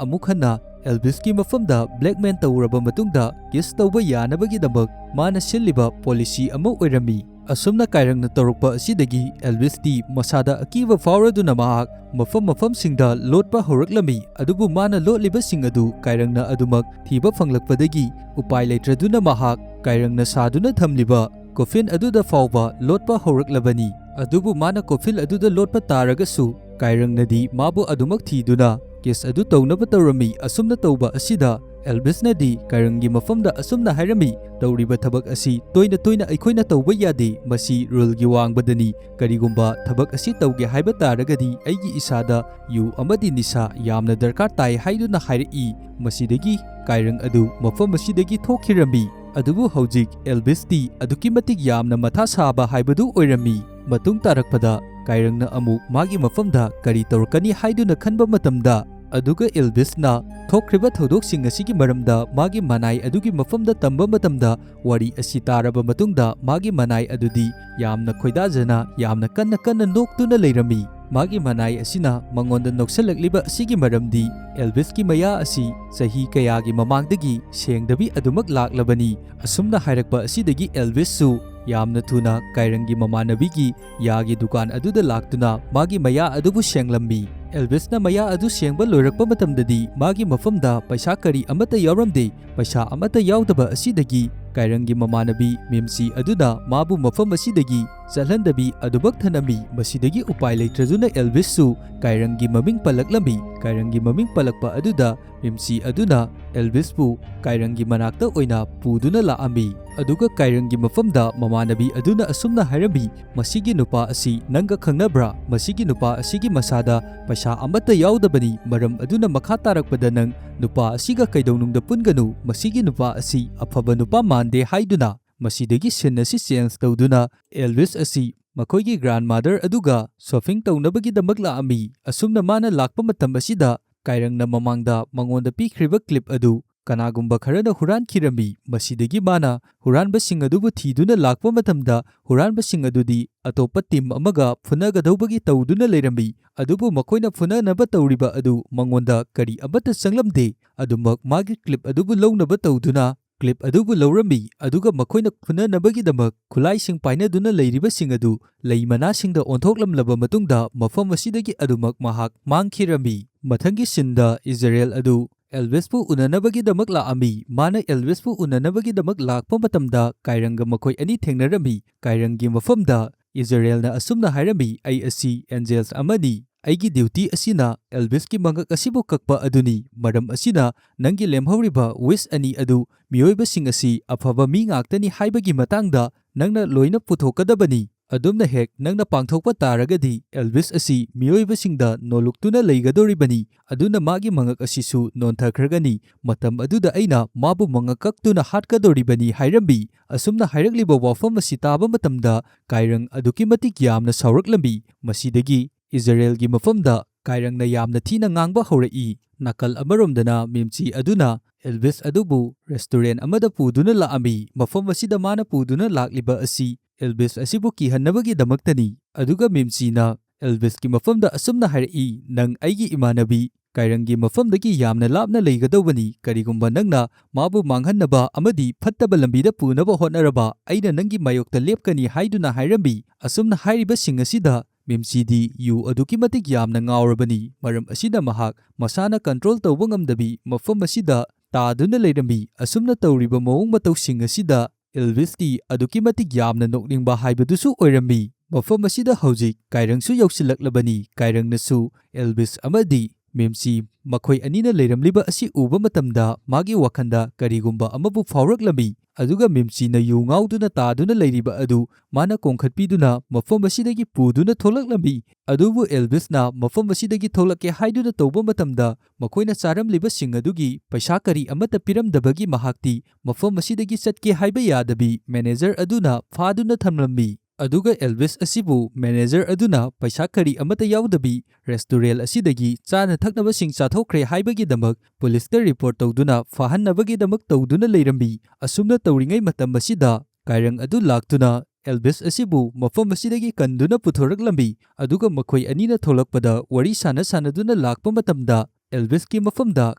ꯑꯃꯨꯛ ꯍꯟꯅ ꯑꯦꯜꯚꯤꯁꯀꯤ ꯃꯐꯝꯗ ꯕ꯭ꯂꯦꯛꯃꯦꯟ ꯇꯧꯔꯕ ꯃꯇꯨꯡꯗ ꯀꯤꯁ ꯇꯧꯕ ꯌꯥꯅꯕꯒꯤꯗꯃꯛ ꯃꯥꯅ ꯁꯤꯜꯂꯤꯕ ꯄꯣꯂꯤꯁꯤ ꯑꯃ ꯑꯣꯏꯔꯝꯃꯤ꯫ ꯑꯁꯨꯝꯅ ꯀꯥꯏꯔꯪꯅ ꯇꯧꯔꯛꯄ ꯑꯁꯤꯗꯒꯤ ꯑꯦꯜꯚꯤꯁꯇꯤ ꯃꯁꯥꯗ ꯑꯀꯤꯕ ꯐꯥꯎꯔꯗꯨꯅ ꯃꯍꯥꯛ ꯃꯐꯝꯁꯤꯡꯗ ꯂꯣꯠꯄ ꯍꯧꯔꯛꯂꯝꯃꯤ, ꯑꯗꯨꯕꯨ ꯃꯥꯅ ꯂꯣꯠꯂꯤꯕꯁꯤꯡ ꯑꯗꯨ ꯀꯥꯏꯔꯪꯅ ꯑꯗꯨꯃꯛ ꯊꯤꯕ ꯐꯪꯂꯛꯄꯗꯒꯤ ꯎꯄꯥꯏ ꯂꯩꯇ꯭ꯔꯗꯨꯅ ꯃꯍꯥꯛ ꯀꯥꯏꯔꯪꯅ ꯁꯥꯗꯨꯅ ꯊꯝꯂꯤꯕ ꯀꯣꯐꯤꯟ ꯑꯗꯨꯗ ꯐꯥꯎꯕ ꯂꯣꯠꯄ ꯍꯧꯔꯛꯂꯕꯅꯤ꯫ ꯑꯗꯨꯕꯨ ꯃꯥꯅ ꯀꯣꯐꯤꯟ ꯑꯗꯨꯗ ꯂꯣꯠꯄ ꯇꯥꯔꯒꯁꯨ ꯀꯥꯏꯔꯪꯅꯗꯤ ꯃꯥꯕꯨ ꯑꯗꯨꯃꯛ ꯊꯤꯗꯨꯅ ꯀꯦꯁ ꯑꯗꯨ ꯇꯧꯅꯕ ꯇꯧꯔꯝꯃꯤ꯫ ꯑꯁꯨꯝꯅ ꯇꯧꯕ ꯑꯁꯤꯗ ꯑꯦꯜꯚꯤꯁꯅꯗꯤ ꯀꯥꯏꯔꯪꯒꯤ ꯃꯐꯝꯗ ꯑꯁꯨꯝꯅ ꯍꯥꯏꯔꯝꯃꯤ, ꯇꯧꯔꯤꯕ ꯊꯕꯛ ꯑꯁꯤ ꯇꯣꯏꯅ ꯑꯩꯈꯣꯏꯅ ꯇꯧꯕ ꯌꯥꯗꯦ, ꯃꯁꯤ ꯔꯨꯜꯒꯤ ꯋꯥꯡꯕꯗꯅꯤ, ꯀꯔꯤꯒꯨꯝꯕ ꯊꯕꯛ ꯑꯁꯤ ꯇꯧꯒꯦ ꯍꯥꯏꯕ ꯇꯥꯔꯒꯗꯤ ꯑꯩꯒꯤ ꯏꯁꯥꯗ ꯌꯨ ꯑꯃꯗꯤ ꯅꯤꯁꯥ ꯌꯥꯝꯅ ꯗꯔꯀꯥꯔ ꯇꯥꯏ ꯍꯥꯏꯗꯨꯅ ꯍꯥꯏꯔꯛꯏ꯫ ꯃꯁꯤꯗꯒꯤ ꯀꯥꯏꯔꯪ ꯑꯗꯨ ꯃꯐꯝ ꯑꯁꯤꯗꯒꯤ ꯊꯣꯛꯈꯤꯔꯝꯃꯤ, ꯑꯗꯨꯕꯨ ꯍꯧꯖꯤꯛ ꯑꯦꯜꯚꯤꯁꯇꯤ ꯑꯗꯨꯛꯀꯤ ꯃꯇꯤꯛ ꯌꯥꯝꯅ ꯃꯊꯥ ꯁꯥꯕ ꯍꯥꯏꯕꯗꯨ ꯑꯣꯏꯔꯝꯃꯤ꯫ ꯃꯇꯨꯡ ꯇꯥꯔꯛꯄꯗ ꯀꯥꯏꯔꯪꯅ ꯑꯃꯨꯛ ꯃꯥꯒꯤ ꯃꯐꯝꯗ ꯀꯔꯤ ꯇꯧꯔꯛꯀꯅꯤ ꯍꯥꯏꯗꯨꯅ ꯈꯟꯕ ꯃꯇꯝꯗ ꯑꯗꯨꯒ ꯑꯦꯜꯚꯤꯁꯅ ꯊꯣꯛꯈ꯭ꯔꯤꯕ ꯊꯧꯗꯣꯛꯁꯤꯡ ꯑꯁꯤꯒꯤ ꯃꯔꯝꯗ ꯃꯥꯒꯤ ꯃꯅꯥꯏ ꯑꯗꯨꯒꯤ ꯃꯐꯝꯗ ꯇꯝꯕ ꯃꯇꯝꯗ ꯋꯥꯔꯤ ꯑꯁꯤ ꯇꯥꯔꯕ ꯃꯇꯨꯡꯗ ꯃꯥꯒꯤ ꯃꯅꯥꯏ ꯑꯗꯨꯗꯤ ꯌꯥꯝꯅ ꯈꯣꯏꯗꯥꯖꯅ ꯌꯥꯝꯅ ꯀꯟꯅ ꯅꯣꯛꯇꯨꯅ ꯂꯩꯔꯝꯃꯤ꯫ ꯃꯥꯒꯤ ꯃꯅꯥꯏ ꯑꯁꯤꯅ ꯃꯉꯣꯟꯗ ꯅꯣꯛꯁꯜꯂꯛꯂꯤꯕ ꯑꯁꯤꯒꯤ ꯃꯔꯝꯗꯤ ꯑꯦꯜꯚꯤꯁꯀꯤ ꯃꯌꯥ ꯑꯁꯤ ꯆꯍꯤ ꯀꯌꯥꯒꯤ ꯃꯃꯥꯡꯗꯒꯤ ꯁꯦꯡꯗꯕꯤ ꯑꯗꯨꯃꯛ ꯂꯥꯛꯂꯕꯅꯤ꯫ ꯑꯁꯨꯝꯅ ꯍꯥꯏꯔꯛꯄ ꯑꯁꯤꯗꯒꯤ ꯑꯦꯜꯚꯤꯁꯁꯨ ꯌꯥꯝꯅ ꯊꯨꯅ ꯀꯥꯏꯔꯪꯒꯤ ꯃꯃꯥꯟꯅꯕꯤꯒꯤ ꯌꯥꯒꯤ ꯗꯨꯀꯥꯟ ꯑꯗꯨꯗ ꯂꯥꯛꯇꯨꯅ ꯃꯥꯒꯤ ꯃꯌꯥ ꯑꯗꯨꯕꯨ ꯁꯦꯡꯂꯝꯃꯤ꯫ ꯑꯦꯜꯚꯤꯁꯅ ꯃꯌꯥ ꯑꯗꯨ ꯁꯦꯡꯕ ꯂꯣꯏꯔꯛꯄ ꯃꯇꯝꯗꯗꯤ ꯃꯥꯒꯤ ꯃꯐꯝꯗ ꯄꯩꯁꯥ ꯀꯔꯤ ꯑꯃꯠꯇ ꯌꯥꯎꯔꯝꯗꯦ꯫ ꯄꯩꯁꯥ ꯑꯃꯠꯇ ꯌꯥꯎꯗꯕ ꯑꯁꯤꯗꯒꯤ ꯀꯥꯏꯔꯪꯒꯤ ꯃꯃꯥꯟꯅꯕꯤ ꯃꯤꯝꯁꯤ ꯑꯗꯨꯅ ꯃꯥꯕꯨ ꯃꯐꯝ ꯑꯁꯤꯗꯒꯤ ꯆꯠꯍꯟꯗꯕꯤ ꯑꯗꯨꯃꯛ ꯊꯅꯝꯃꯤ꯫ ꯃꯁꯤꯗꯒꯤ ꯎꯄꯥꯏ ꯂꯩꯇ꯭ꯔꯗꯨꯅ ꯑꯦꯜꯚꯤꯁꯁꯨ ꯀꯥꯏꯔꯪꯒꯤ ꯃꯃꯤꯡ ꯄꯜꯂꯛꯂꯝꯃꯤ꯫ ꯀꯥꯏꯔꯪꯒꯤ ꯃꯃꯤꯡ ꯄꯜꯂꯛꯄ ꯑꯗꯨꯗ ꯃꯤꯝꯁꯤ ꯑꯗꯨꯅ ꯑꯦꯜꯚꯤꯁꯄꯨ ꯀꯥꯏꯔꯪꯒꯤ ꯃꯅꯥꯛꯇ ꯑꯣꯏꯅ ꯄꯨꯗꯨꯅ ꯂꯥꯛꯑꯝꯃꯤ, ꯑꯗꯨꯒ ꯀꯥꯏꯔꯪꯒꯤ ꯃꯐꯝꯗ ꯃꯃꯥꯟꯅꯕꯤ ꯑꯗꯨꯅ ꯑꯁꯨꯝꯅ ꯍꯥꯏꯔꯝꯃꯤ, ꯃꯁꯤꯒꯤ ꯅꯨꯄꯥ ꯑꯁꯤ ꯅꯪꯒ ꯈꯪꯅꯕ꯭ꯔꯥ? ꯃꯁꯤꯒꯤ ꯅꯨꯄꯥ ꯑꯁꯤꯒꯤ ꯃꯁꯥꯗ ꯄꯩꯁꯥ ꯑꯃꯠꯇ ꯌꯥꯎꯗꯕꯅꯤ, ꯃꯔꯝ ꯑꯗꯨꯅ ꯃꯈꯥ ꯇꯥꯔꯛꯄꯗ ꯅꯪ ꯅꯨꯄꯥ ꯑꯁꯤꯒ ꯀꯩꯗꯧꯅꯨꯡꯗ ꯄꯨꯟꯒꯅꯨ, ꯃꯁꯤꯒꯤ ꯅꯨꯄꯥ ꯑꯁꯤ ꯑꯐꯕ ꯅꯨꯄꯥ ꯃꯥꯟꯗꯦ ꯍꯥꯏꯗꯨꯅ꯫ ꯃꯁꯤꯗꯒꯤ ꯁꯤꯟ ꯑꯁꯤ ꯆꯦꯟꯖ ꯇꯧꯗꯨꯅ ꯑꯦꯜꯚꯤꯁ ꯑꯁꯤ ꯃꯈꯣꯏꯒꯤ ꯒ꯭ꯔꯥꯟꯗꯃꯥꯗꯔ ꯑꯗꯨꯒ ꯁꯣꯄꯤꯡ ꯇꯧꯅꯕꯒꯤꯗꯃꯛ ꯂꯥꯛꯑꯝꯃꯤ꯫ ꯑꯁꯨꯝꯅ ꯃꯥꯅ ꯂꯥꯛꯄ ꯃꯇꯝ ꯑꯁꯤꯗ ꯀꯥꯏꯔꯪꯅ ꯃꯃꯥꯡꯗ ꯃꯉꯣꯟꯗ ꯄꯤꯈ꯭ꯔꯤꯕ ꯀ꯭ꯂꯤꯞ ꯑꯗꯨ ꯀꯅꯥꯒꯨꯝꯕ ꯈꯔꯅ ꯍꯨꯔꯥꯟꯈꯤꯔꯝꯃꯤ꯫ ꯃꯁꯤꯗꯒꯤ ꯃꯥꯅ ꯍꯨꯔꯥꯟꯕꯁꯤꯡ ꯑꯗꯨꯕꯨ ꯊꯤꯗꯨꯅ ꯂꯥꯛꯄ ꯃꯇꯝꯗ ꯍꯨꯔꯥꯟꯕꯁꯤꯡ ꯑꯗꯨꯗꯤ ꯑꯇꯣꯞꯄ ꯇꯤꯝ ꯑꯃꯒ ꯐꯨꯅꯒꯗꯧꯕꯒꯤ ꯇꯧꯗꯨꯅ ꯂꯩꯔꯝꯃꯤ, ꯑꯗꯨꯕꯨ ꯃꯈꯣꯏꯅ ꯐꯨꯅꯅꯕ ꯇꯧꯔꯤꯕ ꯑꯗꯨ ꯃꯉꯣꯟꯗ ꯀꯔꯤ ꯑꯃꯠꯇ ꯆꯪꯂꯝꯗꯦ꯫ ꯑꯗꯨꯃꯛ ꯃꯥꯒꯤ ꯀ꯭ꯂꯤꯞ ꯑꯗꯨꯕꯨ ꯂꯧꯅꯕ ꯇꯧꯗꯨꯅ ꯀ꯭ꯂꯤꯞ ꯑꯗꯨꯕꯨ ꯂꯧꯔꯝꯃꯤ, ꯑꯗꯨꯒ ꯃꯈꯣꯏꯅ ꯐꯨꯅꯅꯕꯒꯤꯗꯃꯛ ꯈꯨꯠꯂꯥꯏꯁꯤꯡ パꯏꯅꯗꯨꯅ ꯂꯩꯔꯤꯕꯁꯤꯡ ꯑꯗꯨ ꯂꯩ ꯃꯅꯥꯁꯤꯡꯗ ꯑꯣꯟꯊꯣꯛꯂꯝꯂꯕ ꯃꯇꯨꯡꯗ ꯃꯐꯝ ꯑꯁꯤꯗꯒꯤ ꯑꯗꯨꯃꯛ ꯃꯍꯥꯛ ꯃꯥꯡꯈꯤꯔꯝꯃꯤ꯫ ꯃꯊꯪꯒꯤ ꯁꯤꯟꯗ ꯏꯖꯔꯦꯜ ꯑꯗꯨ ꯑꯦꯜꯚꯤꯁꯄꯨ ꯎꯅꯅꯕꯒꯤꯗꯃꯛ ꯂꯥꯛꯑꯝꯃꯤ꯫ ꯃꯥꯅ ꯑꯦꯜꯚꯤꯁꯄꯨ ꯎꯅꯅꯕꯒꯤꯗꯃꯛ ꯂꯥꯛꯄ ꯃꯇꯝꯗ ꯀꯥꯏꯔꯪꯒ ꯃꯈꯣꯏ ꯑꯅꯤ ꯊꯦꯡꯅꯔꯝꯃꯤ꯫ ꯀꯥꯏꯔꯪꯒꯤ ꯃꯐꯝꯗ ꯏꯖꯔꯦꯜꯅ ꯑꯁꯨꯝꯅ ꯍꯥꯏꯔꯝꯃꯤ, ꯑꯩ ꯑꯁꯤ ꯑꯦꯟꯖꯦꯜꯁ ꯑꯃꯅꯤ, ꯑꯩꯒꯤ ꯗ꯭ꯌꯨꯇꯤ ꯑꯁꯤꯅ ꯑꯦꯜꯚꯤꯁꯀꯤ ꯃꯉꯛ ꯑꯁꯤꯕꯨ ꯀꯛꯄ ꯑꯗꯨꯅꯤ, ꯃꯔꯝ ꯑꯁꯤꯅ ꯅꯪꯒꯤ ꯂꯦꯝꯍꯧꯔꯤꯕ ꯋꯤꯁ ꯑꯅꯤ ꯑꯗꯨ ꯃꯤꯑꯣꯏꯕꯁꯤꯡ ꯑꯁꯤ ꯑꯐꯕ ꯃꯤ ꯉꯥꯛꯇꯅꯤ ꯍꯥꯏꯕꯒꯤ ꯃꯇꯥꯡꯗ ꯅꯪꯅ ꯂꯣꯏꯅ ꯄꯨꯊꯣꯛꯀꯗꯕꯅꯤ꯫ ꯑꯗꯨꯝꯅ ꯍꯦꯛ ꯅꯪꯅ ꯄꯥꯡꯊꯣꯛꯄ ꯇꯥꯔꯒꯗꯤ ꯑꯦꯜꯚꯤꯁ ꯑꯁꯤ ꯃꯤꯑꯣꯏꯕꯁꯤꯡꯗ ꯅꯣꯜꯂꯨꯛꯇꯨꯅ ꯂꯩꯒꯗꯧꯔꯤꯕꯅꯤ, ꯑꯗꯨꯅ ꯃꯥꯒꯤ ꯃꯉꯛ ꯑꯁꯤꯁꯨ ꯅꯣꯟꯊꯈ꯭ꯔꯒꯅꯤ, ꯃꯇꯝ ꯑꯗꯨꯗ ꯑꯩꯅ ꯃꯥꯕꯨ ꯃꯉꯛ ꯀꯛꯇꯨꯅ ꯍꯥꯠꯀꯗꯧꯔꯤꯕꯅꯤ ꯍꯥꯏꯔꯝꯃꯤ꯫ ꯑꯁꯨꯝꯅ ꯍꯥꯏꯔꯛꯂꯤꯕ ꯋꯥꯐꯝ ꯑꯁꯤ ꯇꯥꯕ ꯃꯇꯝꯗ ꯀꯥꯏꯔꯪ ꯑꯗꯨꯛꯀꯤ ꯃꯇꯤꯛ ꯌꯥꯝꯅ ꯁꯥꯎꯔꯛꯂꯝꯃꯤ꯫ ꯃꯁꯤꯗꯒꯤ ꯏꯖꯔꯦꯜꯒꯤ ꯃꯐꯝꯗ ꯀꯥꯏꯔꯪꯅ ꯌꯥꯝꯅ ꯊꯤꯅ ꯉꯥꯡꯕ ꯍꯧꯔꯛꯏ꯫ ꯅꯥꯀꯜ ꯑꯃꯔꯣꯝꯗꯅ ꯃꯤꯝꯁꯤ ꯑꯗꯨꯅ ꯑꯦꯜꯚꯤꯁ ꯑꯗꯨꯕꯨ ꯔꯦꯁꯇꯨꯔꯦꯟꯠ ꯑꯃꯗ ꯄꯨꯗꯨꯅ ꯂꯥꯛꯑꯝꯃꯤ꯫ ꯃꯐꯝ ꯑꯁꯤꯗ ꯃꯥꯅ ꯄꯨꯗꯨꯅ ꯂꯥꯛꯂꯤꯕ ꯑꯁꯤ ꯑꯦꯜꯚꯤꯁ ꯑꯁꯤꯕꯨ ꯀꯤꯍꯟꯅꯕꯒꯤꯗꯃꯛꯇꯅꯤ, ꯑꯗꯨꯒ ꯃꯤꯝꯁꯤꯅ ꯑꯦꯜꯚꯤꯁꯀꯤ ꯃꯐꯝꯗ ꯑꯁꯨꯝꯅ ꯍꯥꯏꯔꯛꯏ, ꯅꯪ ꯑꯩꯒꯤ ꯏꯃꯥꯟꯅꯕꯤ ꯀꯥꯏꯔꯪꯒꯤ ꯃꯐꯝꯗꯒꯤ ꯌꯥꯝꯅ ꯂꯥꯞꯅ ꯂꯩꯒꯗꯧꯕꯅꯤ, ꯀꯔꯤꯒꯨꯝꯕ ꯅꯪꯅ ꯃꯥꯕꯨ ꯃꯥꯡꯍꯟꯅꯕ ꯑꯃꯗꯤ ꯐꯠꯇꯕ ꯂꯝꯕꯤꯗ ꯄꯨꯅꯕ ꯍꯣꯠꯅꯔꯕ ꯑꯩꯅ ꯅꯪꯒꯤ ꯃꯥꯌꯣꯛꯇ ꯂꯦꯞꯀꯅꯤ ꯍꯥꯏꯗꯨꯅ ꯍꯥꯏꯔꯝꯃꯤ꯫ ꯑꯁꯨꯝꯅ ꯍꯥꯏꯔꯤꯕꯁꯤꯡ ꯑꯁꯤꯗ ꯃꯦꯝꯆꯤꯗꯤ ꯌꯨ ꯑꯗꯨꯛꯀꯤ ꯃꯇꯤꯛ ꯌꯥꯝꯅ ꯉꯥꯎꯔꯕꯅꯤ, ꯃꯔꯝ ꯑꯁꯤꯅ ꯃꯍꯥꯛ ꯃꯁꯥꯅ ꯀꯟꯇ꯭ꯔꯣꯜ ꯇꯧꯕ ꯉꯝꯗꯕꯤ ꯃꯐꯝ ꯑꯁꯤꯗ ꯇꯥꯗꯨꯅ ꯂꯩꯔꯝꯃꯤ꯫ ꯑꯁꯨꯝꯅ ꯇꯧꯔꯤꯕ ꯃꯑꯣꯡ ꯃꯇꯧꯁꯤꯡ ꯑꯁꯤꯗ ꯑꯦꯜꯚꯤꯁꯇꯤ ꯑꯗꯨꯛꯀꯤ ꯃꯇꯤꯛ ꯌꯥꯝꯅ ꯅꯣꯛꯅꯤꯡꯕ ꯍꯥꯏꯕꯗꯨꯁꯨ ꯑꯣꯏꯔꯝꯃꯤ꯫ ꯃꯐꯝ ꯑꯁꯤꯗ ꯍꯧꯖꯤꯛ ꯀꯥꯏꯔꯪꯁꯨ ꯌꯧꯁꯤꯜꯂꯛꯂꯕꯅꯤ꯫ ꯀꯥꯏꯔꯪꯅꯁꯨ ꯑꯦꯜꯚꯤꯁ ꯑꯃꯗꯤ ꯃꯦꯝꯆꯤ ꯃꯈꯣꯏ ꯑꯅꯤꯅ ꯂꯩꯔꯝꯂꯤꯕ ꯑꯁꯤ ꯎꯕ ꯃꯇꯝꯗ ꯃꯥꯒꯤ ꯋꯥꯈꯟꯗ ꯀꯔꯤꯒꯨꯝꯕ ꯑꯃꯕꯨ ꯐꯥꯎꯔꯛꯂꯝꯃꯤ꯫ ꯑꯗꯨꯒ ꯃꯦꯝꯆꯤꯅ ꯌꯨ ꯉꯥꯎꯗꯨꯅ ꯇꯥꯗꯨꯅ ꯂꯩꯔꯤꯕ ꯑꯗꯨ ꯃꯥꯅ ꯀꯣꯡꯈꯠꯄꯤꯗꯨꯅ ꯃꯐꯝ ꯑꯁꯤꯗꯒꯤ ꯄꯨꯗꯨꯅ ꯊꯣꯛꯂꯛꯂꯝꯃꯤ꯫ ꯑꯗꯨꯕꯨ ꯑꯦꯜꯚꯤꯁꯅ ꯃꯐꯝ ꯑꯁꯤꯗꯒꯤ ꯊꯣꯛꯂꯛꯀꯦ ꯍꯥꯏꯗꯨꯅ ꯇꯧꯕ ꯃꯇꯝꯗ ꯃꯈꯣꯏꯅ ꯆꯥꯔꯝꯂꯤꯕꯁꯤꯡ ꯑꯗꯨꯒꯤ ꯄꯩꯁꯥ ꯀꯔꯤ ꯑꯃꯠꯇ ꯄꯤꯔꯝꯗꯕꯒꯤ ꯃꯍꯥꯛꯇꯤ ꯃꯐꯝ ꯑꯁꯤꯗꯒꯤ ꯆꯠꯀꯦ ꯍꯥꯏꯕ ꯌꯥꯗꯕꯤ ꯃꯦꯅꯦꯖꯔ ꯑꯗꯨꯅ ꯐꯥꯗꯨꯅ ꯊꯝꯂꯝꯃꯤ꯫ ꯑꯗꯨꯒ ꯑꯦꯜꯚꯤꯁ ꯑꯁꯤꯕꯨ ꯃꯦꯅꯦꯖꯔ ꯑꯗꯨꯅ ꯄꯩꯁꯥ ꯀꯔꯤ ꯑꯃꯠꯇ ꯌꯥꯎꯗꯕꯤ ꯔꯦꯁꯇꯨꯔꯦꯟ ꯑꯁꯤꯗꯒꯤ ꯆꯥꯅ ꯊꯛꯅꯕꯁꯤꯡ ꯆꯥꯊꯣꯛꯈ꯭ꯔꯦ ꯍꯥꯏꯕꯒꯤꯗꯃꯛ ꯄꯨꯂꯤꯁꯇ ꯔꯤꯄꯣꯔꯠ ꯇꯧꯗꯨꯅ ꯐꯥꯍꯟꯅꯕꯒꯤꯗꯃꯛ ꯇꯧꯗꯨꯅ ꯂꯩꯔꯝꯃꯤ꯫ ꯑꯁꯨꯝꯅ ꯇꯧꯔꯤꯉꯩ ꯃꯇꯝ ꯑꯁꯤꯗ ꯀꯥꯏꯔꯪ ꯑꯗꯨ ꯂꯥꯛꯇꯨꯅ ꯑꯦꯜꯚꯤꯁ ꯑꯁꯤꯕꯨ ꯃꯐꯝ ꯑꯁꯤꯗꯒꯤ ꯀꯟꯗꯨꯅ ꯄꯨꯊꯣꯔꯛꯂꯝꯃꯤ꯫ ꯑꯗꯨꯒ ꯃꯈꯣꯏ ꯑꯅꯤꯅ ꯊꯣꯛꯂꯛꯄꯗ ꯋꯥꯔꯤ ꯁꯥꯟꯅꯗꯨꯅ ꯂꯥꯛꯄ ꯃꯇꯝꯗ ꯑꯦꯜꯚꯤꯁꯀꯤ ꯃꯐꯝꯗ